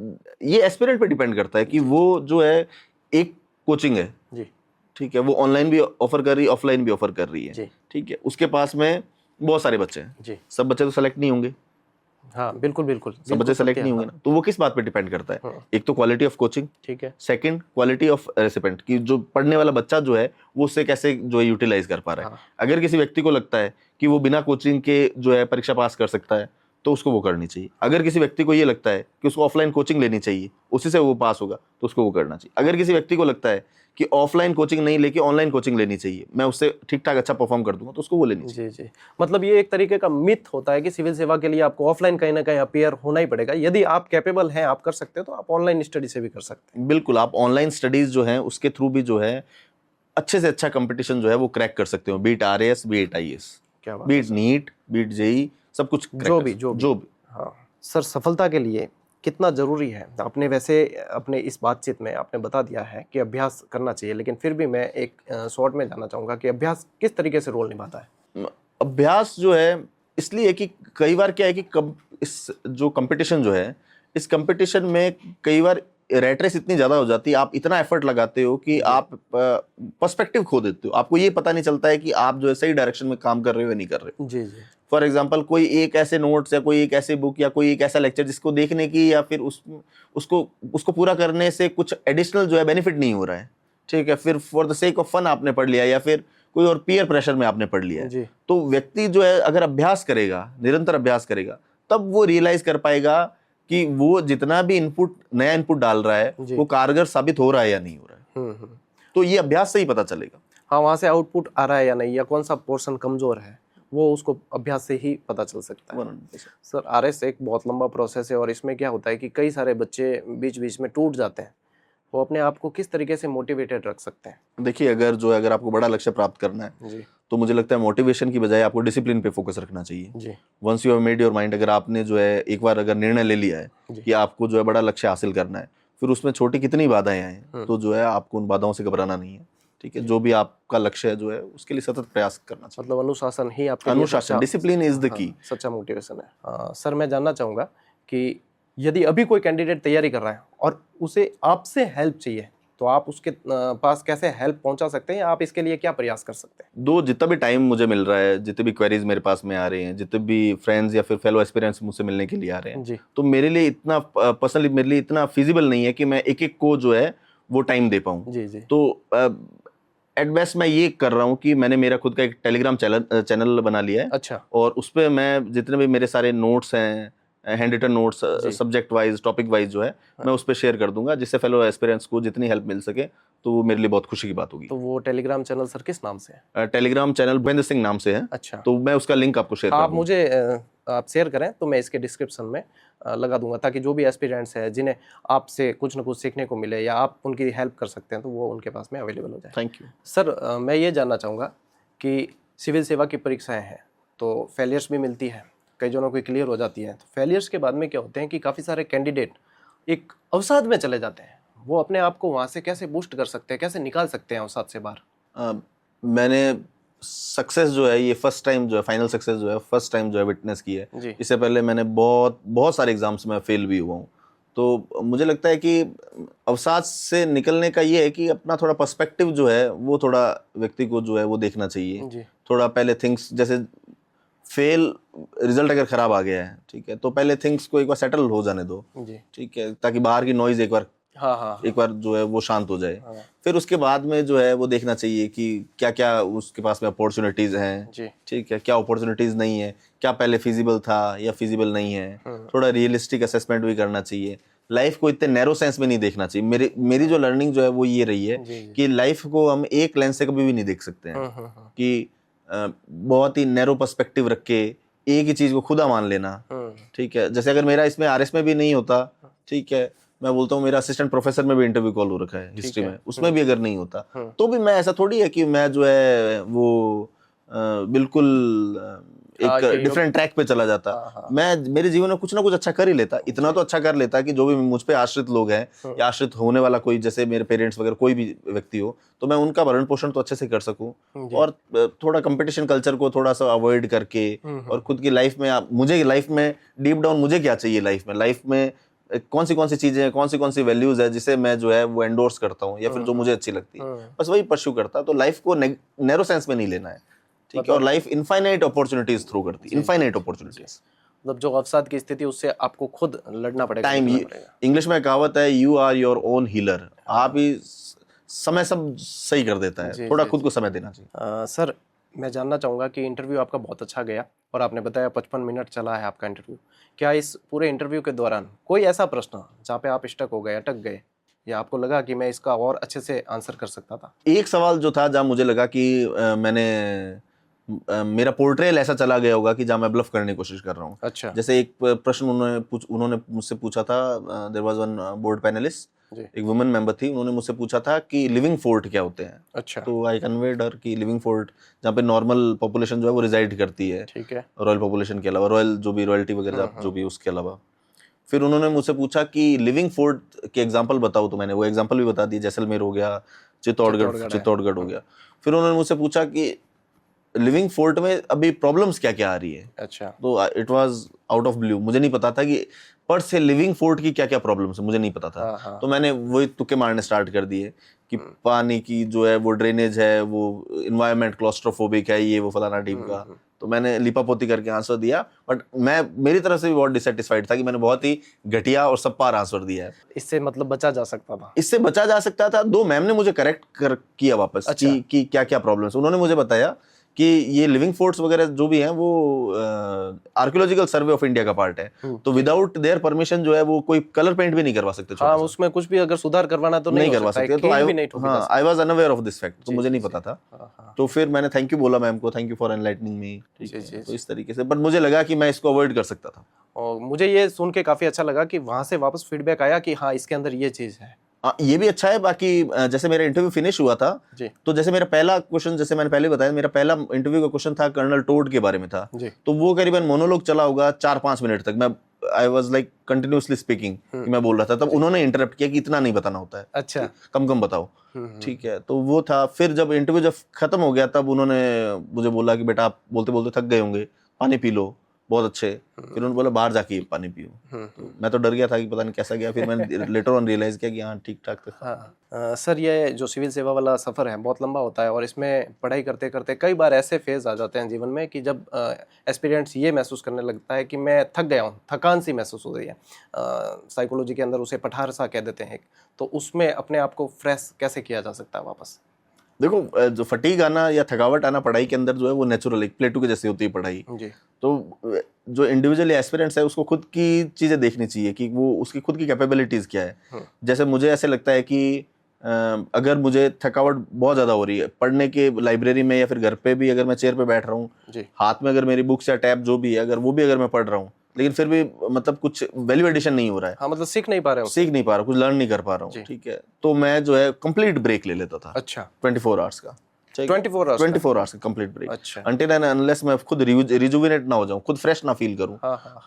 ये एस्पिरेंट पे डिपेंड करता है कि वो जो है एक कोचिंग है
जी,
ठीक है, वो ऑनलाइन भी ऑफर कर रही है, ऑफलाइन भी ऑफर कर रही है
जी,
ठीक है, उसके पास में बहुत सारे बच्चे हैं
जी,
सब बच्चे तो सेलेक्ट नहीं होंगे,
हाँ बिल्कुल बिल्कुल,
सब बच्चे सेलेक्ट नहीं होंगे ना। तो वो किस बात पे डिपेंड करता है?
हाँ।
एक तो क्वालिटी ऑफ कोचिंग,
ठीक है,
सेकंड क्वालिटी ऑफ रेसिपेंट, कि जो पढ़ने वाला बच्चा जो है वो उससे कैसे जो है यूटिलाइज कर पा रहा है।
हाँ।
अगर किसी व्यक्ति को लगता है कि वो बिना कोचिंग के जो है परीक्षा पास कर सकता है तो उसको वो करनी चाहिए। अगर किसी व्यक्ति को ये लगता है कि उसको ऑफलाइन कोचिंग लेनी चाहिए, उसी से वो पास होगा, तो उसको वो करना चाहिए। अगर किसी व्यक्ति को लगता है कि ऑफलाइन कोचिंग नहीं लेके ऑनलाइन कोचिंग लेनी चाहिए, मैं उससे ठीक ठाक अच्छा परफॉर्म कर दूंगा, तो उसको वो लेनी चाहिए।
जी जी। मतलब ये एक तरीके का मिथ होता है कि सिविल सेवा के लिए आपको ऑफलाइन कहीं ना कहीं अपीयर होना ही पड़ेगा। यदि आप कैपेबल हैं, आप कर सकते हो, तो आप ऑनलाइन स्टडी से भी कर सकते हैं।
बिल्कुल, आप ऑनलाइन स्टडीज जो है उसके थ्रू भी जो है अच्छे से अच्छा कंपटीशन जो है वो क्रैक कर सकते हो, बीट RAS, बीट IAS,
क्या बात,
बीट नीट, बीट JEE, सब कुछ
जो भी। हाँ सर, सफलता के लिए कितना ज़रूरी है? आपने वैसे अपने इस बातचीत में आपने बता दिया है कि अभ्यास करना चाहिए, लेकिन फिर भी मैं एक शॉर्ट में जानना चाहूँगा कि अभ्यास किस तरीके से रोल निभाता है?
अभ्यास जो है इसलिए कि कई बार क्या है कि इस जो कंपटीशन जो है, इस कंपटीशन में कई बार रेट रेस इतनी ज्यादा हो जाती है, आप इतना एफर्ट लगाते हो कि आप पर्सपेक्टिव खो देते हो, आपको ये पता नहीं चलता है कि आप जो है सही डायरेक्शन में काम कर रहे हो या नहीं कर रहे हो।
जी जी।
फॉर एग्जाम्पल, कोई एक ऐसे नोट्स या कोई एक ऐसे बुक या कोई एक ऐसा लेक्चर जिसको देखने की या फिर उसको पूरा करने से कुछ एडिशनल जो है बेनिफिट नहीं हो रहा है, ठीक है, फिर for the sake of fun आपने पढ़ लिया या फिर कोई और पीयर प्रेशर में आपने पढ़ लिया है, तो व्यक्ति जो है अगर अभ्यास करेगा, निरंतर अभ्यास करेगा, तब वो रियलाइज कर पाएगा कि वो जितना भी नया इनपुट डाल रहा है वो कारगर साबित हो रहा है या नहीं हो रहा है। तो ये अभ्यास से ही पता चलेगा।
हाँ, वहाँ से आउटपुट आ रहा है या नहीं, या कौन सा पोर्शन कमजोर है, वो उसको अभ्यास से ही पता चल सकता है। सर, आरएस एक बहुत लंबा प्रोसेस है और इसमें क्या होता है कि कई सारे बच्चे बीच बीच में टूट जाते हैं, वो अपने आप को किस तरीके से मोटिवेटेड रख सकते हैं?
देखिए, अगर आपको बड़ा लक्ष्य प्राप्त करना है जी, तो मुझे लगता है मोटिवेशन की बजाय आपको डिसिप्लिन पे फोकस रखना चाहिए जी। Once you have made your mind, अगर आपने जो है एक बार अगर निर्णय ले लिया है कि आपको जो है बड़ा लक्ष्य हासिल करना है, फिर उसमें छोटी कितनी बाधाएं आए तो जो है आपको उन बाधाओं से घबराना नहीं है, ठीक है। जो भी आपका लक्ष्य है जो है उसके लिए सतत प्रयास करना चाहिए।
मतलब अनुशासन ही आपके
अनुशासन, डिसिप्लिन इज द की,
सच्चा मोटिवेशन है। सर, मैं जानना चाहूंगा कि यदि अभी कोई कैंडिडेट तैयारी कर रहा है और उसे आपसे हेल्प चाहिए, तो आप उसके पास कैसे हेल्प पहुंचा सकते हैं, आप इसके लिए क्या प्रयास कर सकते हैं?
जितना भी टाइम मुझे मिल रहा है, जितने भी क्वेरीज मेरे पास में आ रहे हैं, जितने भी फ्रेंड्स या फिर फेलो एस्पिरेंट्स मुझसे मिलने के लिए आ रहे हैं, तो मेरे लिए इतना पर्सनली मेरे लिए इतना फिजिबल नहीं है कि मैं एक एक को जो है वो टाइम दे पाऊँ जी जी। तो एट बेस्ट मैं ये कर रहा हूँ कि मैंने मेरा खुद का एक टेलीग्राम चैनल बना लिया है।
अच्छा।
और उस पर मैं जितने भी मेरे सारे नोट्स हैं, handwritten notes, subject wise, topic wise जो है मैं उस पर शेयर कर दूंगा, जिससे फेलो एस्पिरेंट्स को जितनी हेल्प मिल सके, तो वो मेरे लिए बहुत खुशी की बात होगी।
तो वो टेलीग्राम चैनल सर किस नाम से है?
टेलीग्राम चैनल भूपेंद्र सिंह नाम से है।
अच्छा।
तो मैं उसका लिंक आपको शेयर
आप मुझे आप शेयर करें तो मैं इसके डिस्क्रिप्शन में लगा दूंगा, ताकि जो भी एस्पिरेंट्स हैं जिन्हें आपसे कुछ न कुछ सीखने को मिले या आप उनकी हेल्प कर सकते हैं, तो वो उनके पास में अवेलेबल हो जाए।
Thank you
sir. मैं ये जानना चाहूँगा कि सिविल सेवा की परीक्षाएं हैं तो फेलियर्स भी मिलती है, कई जनों की क्लियर हो जाती है, तो फेलियर्स के बाद में क्या होते हैं कि काफ़ी सारे कैंडिडेट एक अवसाद में चले जाते हैं, वो अपने आप को वहाँ से कैसे बूस्ट कर सकते हैं, कैसे निकाल सकते हैं अवसाद से बाहर?
मैंने सक्सेस जो है ये फर्स्ट टाइम जो है, फाइनल सक्सेस जो है फर्स्ट टाइम जो है विटनेस की है। इससे पहले मैंने बहुत सारे एग्जाम्स में फेल भी हुआ हूँ। तो मुझे लगता है कि अवसाद से निकलने का ये है कि अपना थोड़ा पर्सपेक्टिव जो है वो थोड़ा व्यक्ति को जो है वो देखना चाहिए। थोड़ा पहले थिंग्स, जैसे फेल रिजल्ट अगर खराब आ गया है, ठीक है, तो पहले थिंग्स को एक बार सेटल हो जाने दो, ठीक है, ताकि बाहर की नॉइज एक बार जो है वो शांत हो जाए। फिर उसके बाद में जो है वो देखना चाहिए कि क्या क्या उसके पास में अपॉर्चुनिटीज हैं, ठीक है, क्या अपॉर्चुनिटीज नहीं है, क्या पहले फिजिबल था या फिजिबल नहीं है। थोड़ा रियलिस्टिक असेसमेंट भी करना चाहिए। लाइफ को इतने नैरो सेंस में नहीं देखना चाहिए। मेरी जो लर्निंग जो है वो ये रही है कि लाइफ को हम एक लेंस से कभी भी नहीं देख सकते हैं, कि बहुत ही नैरो पर्सपेक्टिव रख के एक ही चीज को खुदा मान लेना, ठीक है। जैसे अगर मेरा इसमें आरएस में भी नहीं होता, ठीक है, मैं बोलता हूँ मेरा असिस्टेंट प्रोफेसर में भी इंटरव्यू कॉल हो रखा है हिस्ट्री में, उसमें भी अगर नहीं होता तो भी मैं, ऐसा थोड़ी है कि मैं जो है वो बिल्कुल एक डिफरेंट ट्रैक पे चला जाता। मैं मेरे जीवन में कुछ ना कुछ अच्छा कर ही लेता, इतना तो अच्छा कर लेता कि जो भी मुझ पे आश्रित लोग हैं या आश्रित होने वाला कोई, जैसे मेरे पेरेंट्स वगैरह कोई भी व्यक्ति हो, तो मैं उनका भरण पोषण तो अच्छे से कर सकूं। और थोड़ा कंपटीशन कल्चर को थोड़ा सा अवॉइड करके और खुद की लाइफ में, मुझे लाइफ में डीप डाउन मुझे क्या चाहिए लाइफ में कौन सी चीजें हैं, कौन सी वैल्यूज है जिसे मैं जो है वो एंडोर्स करता हूँ या फिर जो मुझे अच्छी लगती है, बस वही परस्यू करता। तो लाइफ को नैरो सेंस में नहीं लेना है, ठीक है। और लाइफ इनफाइनाइट अपॉर्चुनिटीज थ्रू करती है, इनफाइनाइट अपॉर्चुनिटीज।
मतलब जो अवसाद की स्थिति, उससे आपको खुद लड़ना पड़ेगा।
टाइम, इंग्लिश में कहावत है, you are your own healer. आप ही समय सब सही कर देता है, थोड़ा खुद को समय देना चाहिए।
सर, मैं जानना चाहूँगा कि इंटरव्यू आपका बहुत अच्छा गया और आपने बताया 55 मिनट चला है आपका इंटरव्यू। क्या इस पूरे इंटरव्यू के दौरान कोई ऐसा प्रश्न जहाँ पे आप स्टक हो गए, अटक गए, या आपको लगा कि मैं इसका और अच्छे से आंसर कर सकता था? एक
सवाल जो था जहाँ मुझे लगा कि मेरा पोर्ट्रेल ऐसा चला गया होगा कि जहाँ मैं ब्लफ करने की कोशिश कर रहा हूँ।
अच्छा।
जैसे एक प्रश्न उन्होंने मुझसे पूछा था, there was one board panelist, एक वुमेन मेंबर थी, उन्होंने मुझसे पूछा था कि लिविंग फोर्ट क्या होते हैं।
अच्छा।
तो आई कन्वेड हर कि लिविंग फोर्ट जहाँ पे नॉर्मल पॉपुलेशन जो है वो रिजाइड करती है,
ठीक है,
रॉयल पॉपुलेशन के अलावा, रॉयल जो भी रॉयल्टी वगैरह जो भी उसके अलावा। फिर उन्होंने मुझसे पूछा कि लिविंग फोर्ट के एग्जाम्पल बताओ, तो मैंने वो एग्जाम्पल भी बता दिया, जैसलमेर हो गया, चित्तौड़गढ़ हो गया। फिर उन्होंने मुझसे पूछा कि लिविंग फोर्ट में अभी प्रॉब्लम्स क्या क्या आ रही है।
अच्छा।
तो it was out of blue, मुझे नहीं पता था कि पर से लिविंग फोर्ट की क्या क्या प्रॉब्लम्स है, मुझे नहीं पता था।
हाँ।
तो मैंने वही तुक्के मारने स्टार्ट कर दिए कि पानी की जो है वो ड्रेनेज है, वो इन्वायरमेंट क्लॉस्ट्रोफोबिक है, ये वो फलाना टीम का। तो मैंने लिपापोती करके आंसर दिया, बट मैं मेरी तरफ से भी बहुत डिससेटिस्फाइड था कि मैंने बहुत ही घटिया और सब पार आंसर दिया है।
इससे मतलब बचा जा सकता था।
इससे बचा जा सकता था। 2 मैम ने मुझे करेक्ट किया वापस।
अच्छा।
कि क्या क्या प्रॉब्लम्स। उन्होंने मुझे बताया कि ये लिविंग फोर्ट्स वगैरह जो भी हैं वो आर्कियोलॉजिकल सर्वे ऑफ इंडिया का पार्ट है, तो विदाउट देयर परमिशन जो है वो कोई कलर पेंट भी नहीं करवा सकते।
हाँ, उसमें कुछ भी अगर सुधार करवाना तो नहीं
करवा सकते। तो I was unaware of this fact, तो मुझे नहीं पता था। तो फिर मैंने थैंक यू बोला मैम को, थैंक यू फॉर एनलाइटनिंग मी। तो इस तरीके से, बट मुझे लगा कि मैं इसको अवॉइड कर सकता था।
और मुझे ये सुन के काफी अच्छा लगा कि वहां से वापस फीडबैक आया कि हाँ इसके अंदर ये चीज है।
ये भी अच्छा है। बाकी जैसे मेरा इंटरव्यू फिनिश हुआ था
जी।
तो जैसे मेरा पहला क्वेश्चन, जैसे मैंने पहले बताया, मेरा पहला इंटरव्यू का क्वेश्चन था कर्नल टोड के बारे में था
जी।
तो वो करीबन मोनोलॉग चला होगा 4-5 मिनट तक। मैं I was like continuously speaking, मैं बोल रहा था। तब उन्होंने इंटरप्ट किया कि इतना नहीं बताना होता है,
अच्छा,
कम कम बताओ। ठीक है, तो वो था। फिर जब इंटरव्यू जब खत्म हो गया तब उन्होंने मुझे बोला कि बेटा आप बोलते बोलते थक गए होंगे, पानी पी लो, बहुत अच्छे। फिर उन्होंने बोला बाहर जाके पानी पियो। तो मैं तो डर गया था कि पता नहीं कैसा गया। फिर मैंने लेटर ऑन रियलाइज किया कि हाँ ठीक ठाक था।
हाँ। सर, ये जो सिविल सेवा वाला सफ़र है बहुत लंबा होता है और इसमें पढ़ाई करते करते कई बार ऐसे फेज आ जाते हैं जीवन में कि जब एस्पिरेंट्स ये महसूस करने लगता है कि मैं थक गया हूँ, थकान सी महसूस हो रही है। साइकोलॉजी के अंदर उसे पठार सा कह देते हैं। तो उसमें अपने आप को फ्रेश कैसे किया जा सकता है वापस?
देखो, जो फटीग आना या थकावट आना पढ़ाई के अंदर जो है वो नेचुरल, एक प्लेटू के जैसी होती है पढ़ाई
जी।
तो जो इंडिविजुअल एस्पिरेंट्स है उसको खुद की चीजें देखनी चाहिए कि वो उसकी खुद की कैपेबिलिटीज क्या है। जैसे मुझे ऐसे लगता है कि अगर मुझे थकावट बहुत ज्यादा हो रही है पढ़ने के लाइब्रेरी में या फिर घर पे भी, अगर मैं चेयर पे बैठ रहा हूँ, हाथ में अगर मेरी बुक्स या टैब जो भी है, अगर वो भी अगर मैं पढ़ रहा हूँ, लेकिन फिर भी मतलब कुछ वैल्यू एडिशन नहीं हो रहा है।
हाँ, मतलब सीख नहीं पा रहा हूँ,
कुछ लर्न नहीं कर पा रहा हूँ। ठीक है, तो मैं जो है कंप्लीट ब्रेक ले लेता था।
अच्छा।
24 आवर्स का
24
आवर्स का कंप्लीट ब्रेक।
अच्छा।
अनटिल एंड अनलेस मैं खुद रिजुविनेट ना हो जाऊं, खुद फ्रेश ना फील करूं।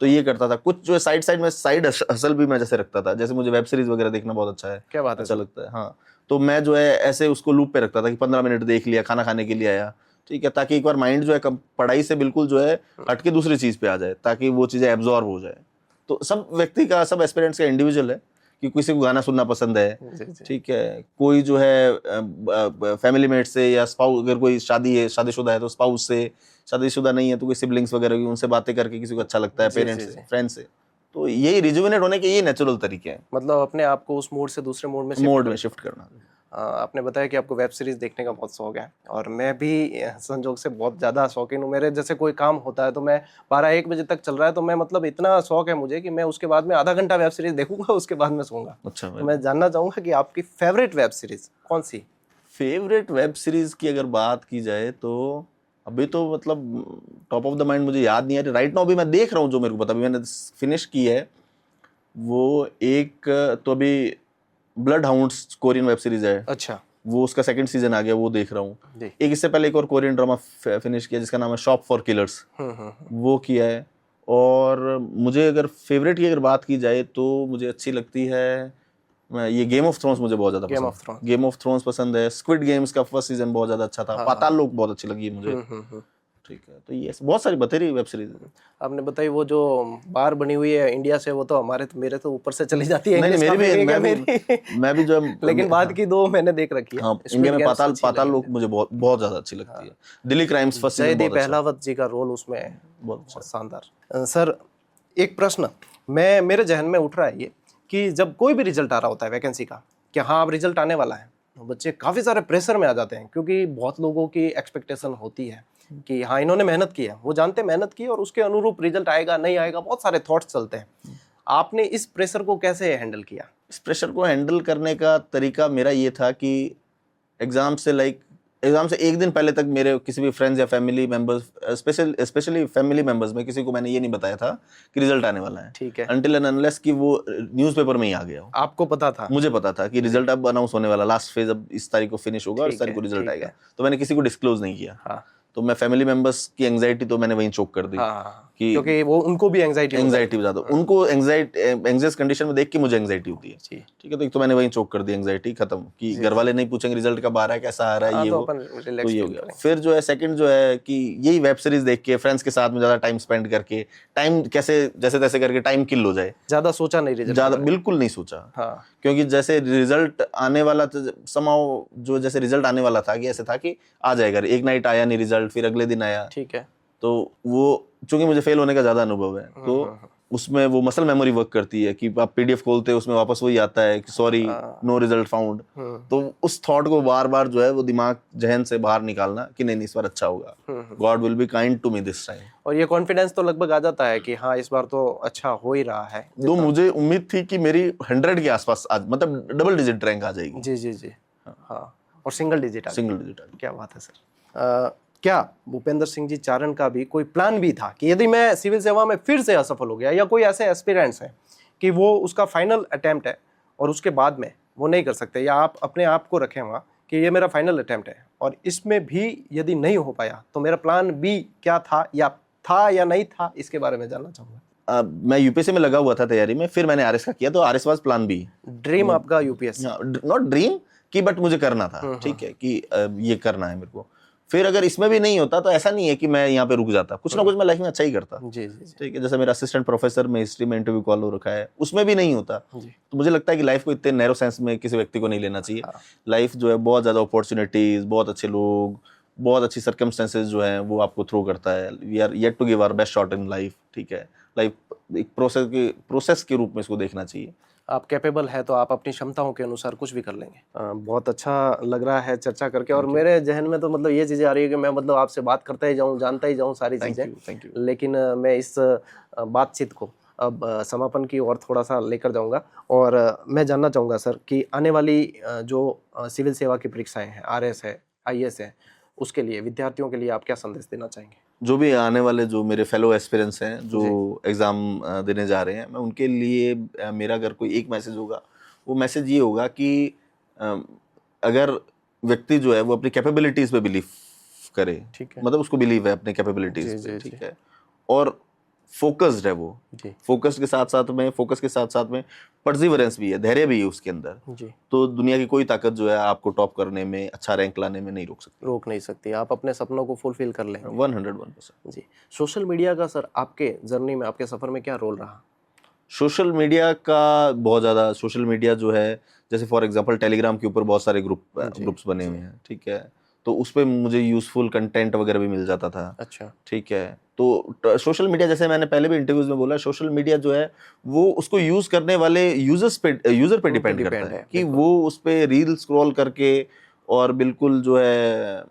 तो ये करता था। कुछ जो साइड में साइड हसल भी मैं जैसे रखता था। जैसे मुझे वेब सीरीज वगैरह देखना बहुत अच्छा है।
क्या बात है,
अच्छा लगता है। हाँ, तो मैं जो है ऐसे उसको लूप पे रखता था कि 15 मिनट देख लिया, खाना खाने के लिए आया, ठीक है, ताकि एक बार माइंड जो है पढ़ाई से बिल्कुल जो है हटके दूसरी चीज पे आ जाए, ताकि वो चीजें एब्जॉर्ब हो जाए। तो सब व्यक्ति का, सब एस्पिरेंट्स का इंडिविजुअल है कि किसी को गाना सुनना पसंद है, ठीक है, कोई जो है फैमिली मेट से या स्पाउस, अगर कोई शादीशुदा है तो स्पाउस से, शादीशुदा नहीं है तो कोई सिबलिंग्स वगैरह की, उनसे बातें करके किसी को अच्छा लगता है, पेरेंट्स से, फ्रेंड्स से। तो यही रिजुविनेट होने के ये नेचुरल तरीके हैं,
मतलब अपने आप को उस मोड से दूसरे मोड में
शिफ्ट करना।
आपने बताया कि आपको वेब सीरीज देखने का बहुत शौक है और मैं भी संजोग से बहुत ज़्यादा शौकीन हूँ। मेरे जैसे कोई काम होता है तो मैं 12-1 बजे तक चल रहा है तो मैं मतलब इतना शौक है मुझे कि मैं उसके बाद में आधा घंटा वेब सीरीज देखूंगा, उसके बाद में सोऊंगा।
अच्छा,
तो मैं जानना चाहूँगा कि आपकी फेवरेट वेब सीरीज कौन सी?
फेवरेट वेब सीरीज की अगर बात की जाए तो अभी तो मतलब टॉप ऑफ द माइंड मुझे याद नहीं आ रही राइट नाउ। अभी मैं देख रहा हूँ जो मेरे को पता, अभी मैंने फिनिश की है वो एक, तो अभी blood hounds Korean web series है।
अच्छा।
वो उसका 2nd सीजन आ गया, वो देख रहा हूँ। एक इससे पहले एक और कोरियन ड्रामा फिनिश किया जिसका नाम है शॉप फॉर किलर्स, वो किया है। और मुझे अगर फेवरेट की अगर बात की जाए तो मुझे अच्छी लगती है ये गेम ऑफ थ्रोन्स, मुझे बहुत ज्यादा पसंद है। गेम ऑफ थ्रोन्स पसंद है। स्क्विड गेम्स का फर्स्ट सीजन बहुत ज्यादा अच्छा था। पाताल लोक बहुत अच्छी लगी है मुझे। ठीक है, तो ये बहुत सारी बतेरी वेब सीरीज
आपने बताई। वो जो बार बनी हुई है इंडिया से, वो तो मेरे तो ऊपर से चली जाती है।
नहीं, मैं भी जो
लेकिन बाद की 2 मैंने देख रखी है।
हाँ, इंडिया में पाताल लोक मुझे बहुत ज्यादा अच्छी लगती है। दिल्ली क्राइम्स फर्स्ट सीजन बहुत अच्छा।
पहलावत जी का रोल उसमें बहुत शानदार। सर, एक प्रश्न मेरे जहन में उठ रहा है ये कि जब कोई भी रिजल्ट आ रहा होता है वैकेंसी का कि हाँ अब रिजल्ट आने वाला है, बच्चे काफ़ी सारे प्रेशर में आ जाते हैं क्योंकि बहुत लोगों की एक्सपेक्टेशन होती है कि हाँ इन्होंने मेहनत की है, वो जानते हैं मेहनत की और उसके अनुरूप रिजल्ट आएगा नहीं आएगा, बहुत सारे थॉट्स चलते हैं। आपने इस प्रेशर को कैसे हैंडल किया?
इस प्रेशर को हैंडल करने का तरीका मेरा ये था कि एग्जाम से एक दिन पहले तक मेरे किसी भी फ्रेंड्स या family members, specially family members में किसी को मैंने ये नहीं बताया था कि रिजल्ट आने वाला है।
ठीक है।
अनटिल एंड अनलेस कि वो न्यूज़पेपर में ही आ गया हो।
आपको पता था?
मुझे पता था कि रिजल्ट अब अनाउंस होने वाला, लास्ट फेज अब इस तारीख को फिनिश होगा और इस तारीख को रिजल्ट आएगा। तो मैंने किसी को डिस्क्लोज नहीं किया। तो मैं फैमिली मेंबर्स की एंग्जाइटी तो मैंने वहीं चोक कर दी कि
क्योंकि वो उनको भी एंजाइटी
ज्यादा, उनको एंग्जाइयस कंडीशन में देख के मुझे एंजाइटी होती है, ठीक है। तो एक तो मैंने वहीं चोक कर दी, एंजाइटी खत्म, कि घर वाले नहीं पूछेंगे रिजल्ट कब आ रहा है, कैसा आ रहा है, ये वो, तो ये हो गया। फिर जो है सेकंड जो है कि यही वेब सीरीज देख के फ्रेंड्स के साथ में ज्यादा टाइम स्पेंड करके, टाइम कैसे जैसे तैसे करके टाइम किल हो जाए,
ज्यादा सोचा नहीं, रिजल्ट
ज्यादा बिल्कुल नहीं सोचा। क्योंकि जैसे रिजल्ट आने वाला समाओ, जो जैसे रिजल्ट आने वाला था कि ऐसे था कि आ जाएगा, एक नाइट आया नहीं रिजल्ट, फिर अगले दिन आया, ठीक है। तो वो चूंकि मुझे फेल होने का ज्यादा अनुभव है, तो उसमें वो मसल मेमोरी वर्क करती है कि आप पीडीएफ खोलते हो, उसमें वापस वही आता है कि सॉरी नो रिजल्ट फाउंड। तो उस थॉट को बार बार जो है वो दिमाग जहन से बाहर निकालना कि नहीं इस बार अच्छा होगा, God will be kind to me this time. और
ये कॉन्फिडेंस तो लगभग आ जाता है कि हाँ इस बार तो अच्छा हो ही रहा है।
तो मुझे उम्मीद थी कि मेरी 100 के आसपास मतलब डबल डिजिट रैंक आ जाएगी।
जी जी जी हाँ, और सिंगल डिजिट आ क्या बात है सर। क्या भूपेंद्र सिंह जी चारण का भी कोई प्लान भी था कि यदि मैं सिविल सेवा में फिर से असफल हो गया, या कोई ऐसे एस्पिरेंट्स हैं कि वो उसका फाइनल अटेम्प्ट है और उसके बाद में वो नहीं कर सकते, या आप अपने आप को रखें वहाँ कि ये मेरा फाइनल अटेम्प्ट है और इसमें भी यदि नहीं हो पाया तो मेरा प्लान बी क्या था या नहीं था, इसके बारे में जानना चाहूँगा।
मैं यूपीएससी में लगा हुआ था तैयारी में, फिर मैंने आरएस का किया, तो RS was plan B.
Dream आपका यूपीएससी?
नॉट ड्रीम की, बट मुझे करना था, ठीक है, कि ये करना है मेरे को। फिर अगर इसमें भी नहीं होता तो ऐसा नहीं है कि मैं यहाँ पे रुक जाता, कुछ ना कुछ मैं लाइफ में अच्छा ही करता। जी जी ठीक है, जैसे मेरा असिस्टेंट प्रोफेसर में हिस्ट्री में इंटरव्यू कॉल हो रखा है, उसमें भी नहीं होता तो मुझे लगता है कि लाइफ को इतने नैरो सेंस में किसी व्यक्ति को नहीं लेना चाहिए। लाइफ जो है बहुत ज्यादा अपॉर्चुनिटीज, बहुत अच्छे लोग, बहुत अच्छी सर्कमस्टेंसेज जो है वो आपको थ्रो करता है। We are yet to give our best shot in life, ठीक है। लाइफ एक प्रोसेस के रूप में इसको देखना चाहिए।
आप कैपेबल है तो आप अपनी क्षमताओं के अनुसार कुछ भी कर लेंगे। बहुत अच्छा लग रहा है चर्चा करके, और मेरे जहन में तो मतलब ये चीज़ें आ रही है कि मैं मतलब आपसे बात करता ही जाऊँ, जानता ही जाऊँ सारी चीज़ें। लेकिन मैं इस बातचीत को अब समापन की ओर थोड़ा सा लेकर जाऊंगा, और मैं जानना चाहूँगा सर कि आने वाली जो सिविल सेवा की परीक्षाएं हैं, आरएस है, आईएएस है, उसके लिए विद्यार्थियों के लिए आप क्या संदेश देना चाहेंगे?
जो भी आने वाले जो मेरे फेलो एस्पिरेंट्स हैं जो एग्ज़ाम देने जा रहे हैं, मैं उनके लिए मेरा अगर कोई एक मैसेज होगा, वो मैसेज ये होगा कि अगर व्यक्ति जो है वो अपनी कैपेबिलिटीज़ पे बिलीव करे, ठीक है, मतलब उसको बिलीव है अपने कैपेबिलिटीज़ पे, ठीक है, और फोकस्ड है वो, फोकस के साथ साथ में परसिवरेंस भी है, धैर्य भी है उसके अंदर, तो दुनिया की कोई ताकत जो है आपको टॉप करने में, अच्छा रैंक लाने में नहीं रोक नहीं सकती। आप अपने सपनों को फुलफिल कर लें 101%। जी,
सोशल मीडिया का सर आपके जर्नी में, आपके सफर में क्या रोल रहा?
सोशल मीडिया का बहुत ज़्यादा, सोशल मीडिया जो है जैसे फॉर एग्जांपल टेलीग्राम के ऊपर बहुत सारे ग्रुप्स बने हुए हैं, ठीक है, तो उस पर मुझे यूजफुल कंटेंट वगैरह भी मिल जाता था। अच्छा, ठीक है। तो सोशल मीडिया, जैसे मैंने पहले भी इंटरव्यूज में बोला, सोशल मीडिया जो है वो उसको यूज करने वाले यूजर पे डिपेंड करता है कि वो उस पर रील स्क्रॉल करके और बिल्कुल जो है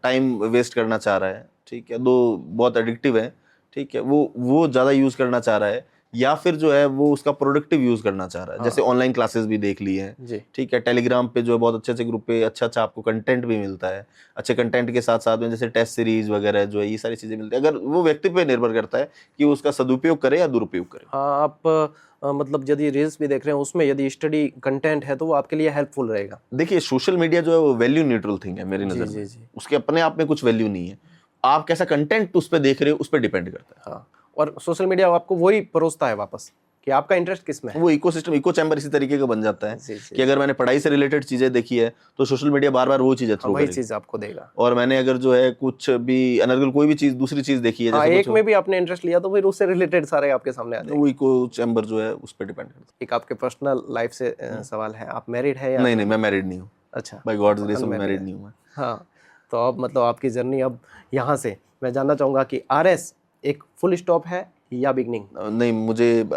टाइम वेस्ट करना चाह रहा है, ठीक है, दो बहुत एडिक्टिव है, ठीक है, वो ज़्यादा यूज करना चाह रहा है, या फिर जो है वो उसका प्रोडक्टिव यूज करना चाह रहा है। जैसे ऑनलाइन क्लासेस भी देख ली हैं, ठीक है, टेलीग्राम पे जो है बहुत अच्छे ग्रुप पे अच्छा आपको कंटेंट भी मिलता है, अच्छे कंटेंट के साथ साथ में जैसे टेस्ट सीरीज वगैरह जो है ये सारी चीजें मिलती है। अगर वो व्यक्ति पे निर्भर करता है कि वो उसका सदुपयोग करे या दुरुपयोग करे।
हाँ, आप मतलब यदि रील्स भी देख रहे हैं उसमें यदि स्टडी कंटेंट है तो वो आपके लिए हेल्पफुल रहेगा।
देखिए, सोशल मीडिया जो है वो वैल्यू न्यूट्रल थिंग है मेरी नजर में, उसके अपने आप में कुछ वैल्यू नहीं है, आप कैसा कंटेंट उस पर देख रहे हो उस पर डिपेंड करता है। हाँ,
और सोशल मीडिया आपको वही परोसता है वापस कि आपका इंटरेस्ट किस में है।
वो इकोसिस्टम, इको चैम्बर इसी तरीके का बन जाता है कि अगर मैंने पढ़ाई से रिलेटेड चीजें देखी है तो सोशल मीडिया बार बार वो चीजें थ्रो करेगा,
वही चीज आपको देगा।
और मैंने अगर जो है कुछ भी अनर्गल कोई भी चीज दूसरी चीज देखी है,
जैसे एक में भी आपने इंटरेस्ट लिया तो फिर उससे रिलेटेड सारे आपके सामने आ जाएंगे।
वो इको चैम्बर जो है उस पर डिपेंड करता है।
एक आपके पर्सनल लाइफ से सवाल है, आप मैरिड है या
नहीं? मैं मैरिड नहीं हूँ।
अच्छा,
बाय गॉड्स ग्रेस मैं मैरिड नहीं हूँ मैं।
हाँ, तो अब मतलब आपकी जर्नी अब यहाँ से मैं जानना चाहूँगा कि आरएस एक फुल स्टॉप है या बिगनिंग?
नहीं, मुझे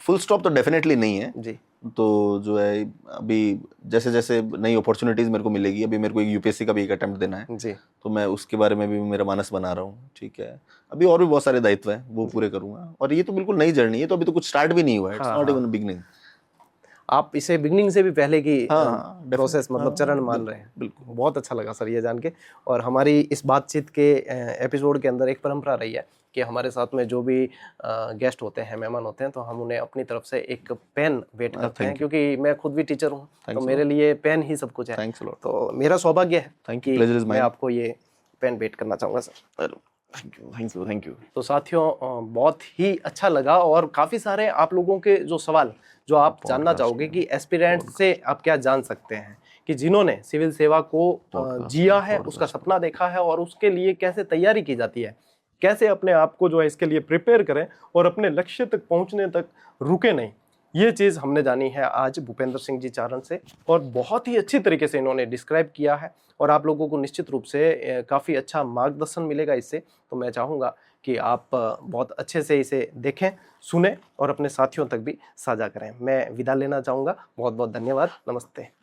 फुल स्टॉप तो डेफिनेटली नहीं है जी। तो जो है अभी जैसे जैसे नई अपॉर्चुनिटीज मेरे को मिलेगी, अभी मेरे को एक यूपीएससी का भी एक अटेम्प्ट देना है जी, तो मैं उसके बारे में भी मेरा मानस बना रहा हूँ, ठीक है। अभी और भी बहुत सारे दायित्व हैं वो पूरे करूँगा, और ये तो बिल्कुल नई जर्नी है, तो अभी तो कुछ स्टार्ट भी नहीं हुआ है, इट्स नॉट इवन बिगनिंग।
आप इसे बिगनिंग से भी पहले की प्रोसेस मतलब चरण मान रहे हैं। बिल्कुल, बहुत अच्छा लगा सर ये जान के। और हमारी इस बातचीत के एपिसोड के अंदर एक परंपरा रही है कि हमारे साथ में जो भी गेस्ट होते हैं, मेहमान होते हैं, तो हम उन्हें अपनी तरफ से एक पेन भेंट करते हैं, क्योंकि मैं खुद भी टीचर हूँ तो मेरे लिए पेन ही सब कुछ है। तो मेरा सौभाग्य है कि मैं आपको ये पेन भेंट करना चाहूँगा सर।
Thank you.
तो साथियों बहुत ही अच्छा लगा और काफ़ी सारे आप लोगों के जो सवाल जो आप जानना चाहोगे कि एस्पिरेंट से आप क्या जान सकते हैं कि जिन्होंने सिविल सेवा को जिया है, उसका सपना देखा है और उसके लिए कैसे तैयारी की जाती है, कैसे अपने आप को जो है इसके लिए प्रिपेयर करें और अपने लक्ष्य तक पहुंचने तक रुके नहीं, ये चीज़ हमने जानी है आज भूपेंद्र सिंह जी चारण से और बहुत ही अच्छी तरीके से इन्होंने डिस्क्राइब किया है और आप लोगों को निश्चित रूप से काफ़ी अच्छा मार्गदर्शन मिलेगा इससे। तो मैं चाहूँगा कि आप बहुत अच्छे से इसे देखें, सुने और अपने साथियों तक भी साझा करें। मैं विदा लेना चाहूँगा। बहुत बहुत धन्यवाद। नमस्ते।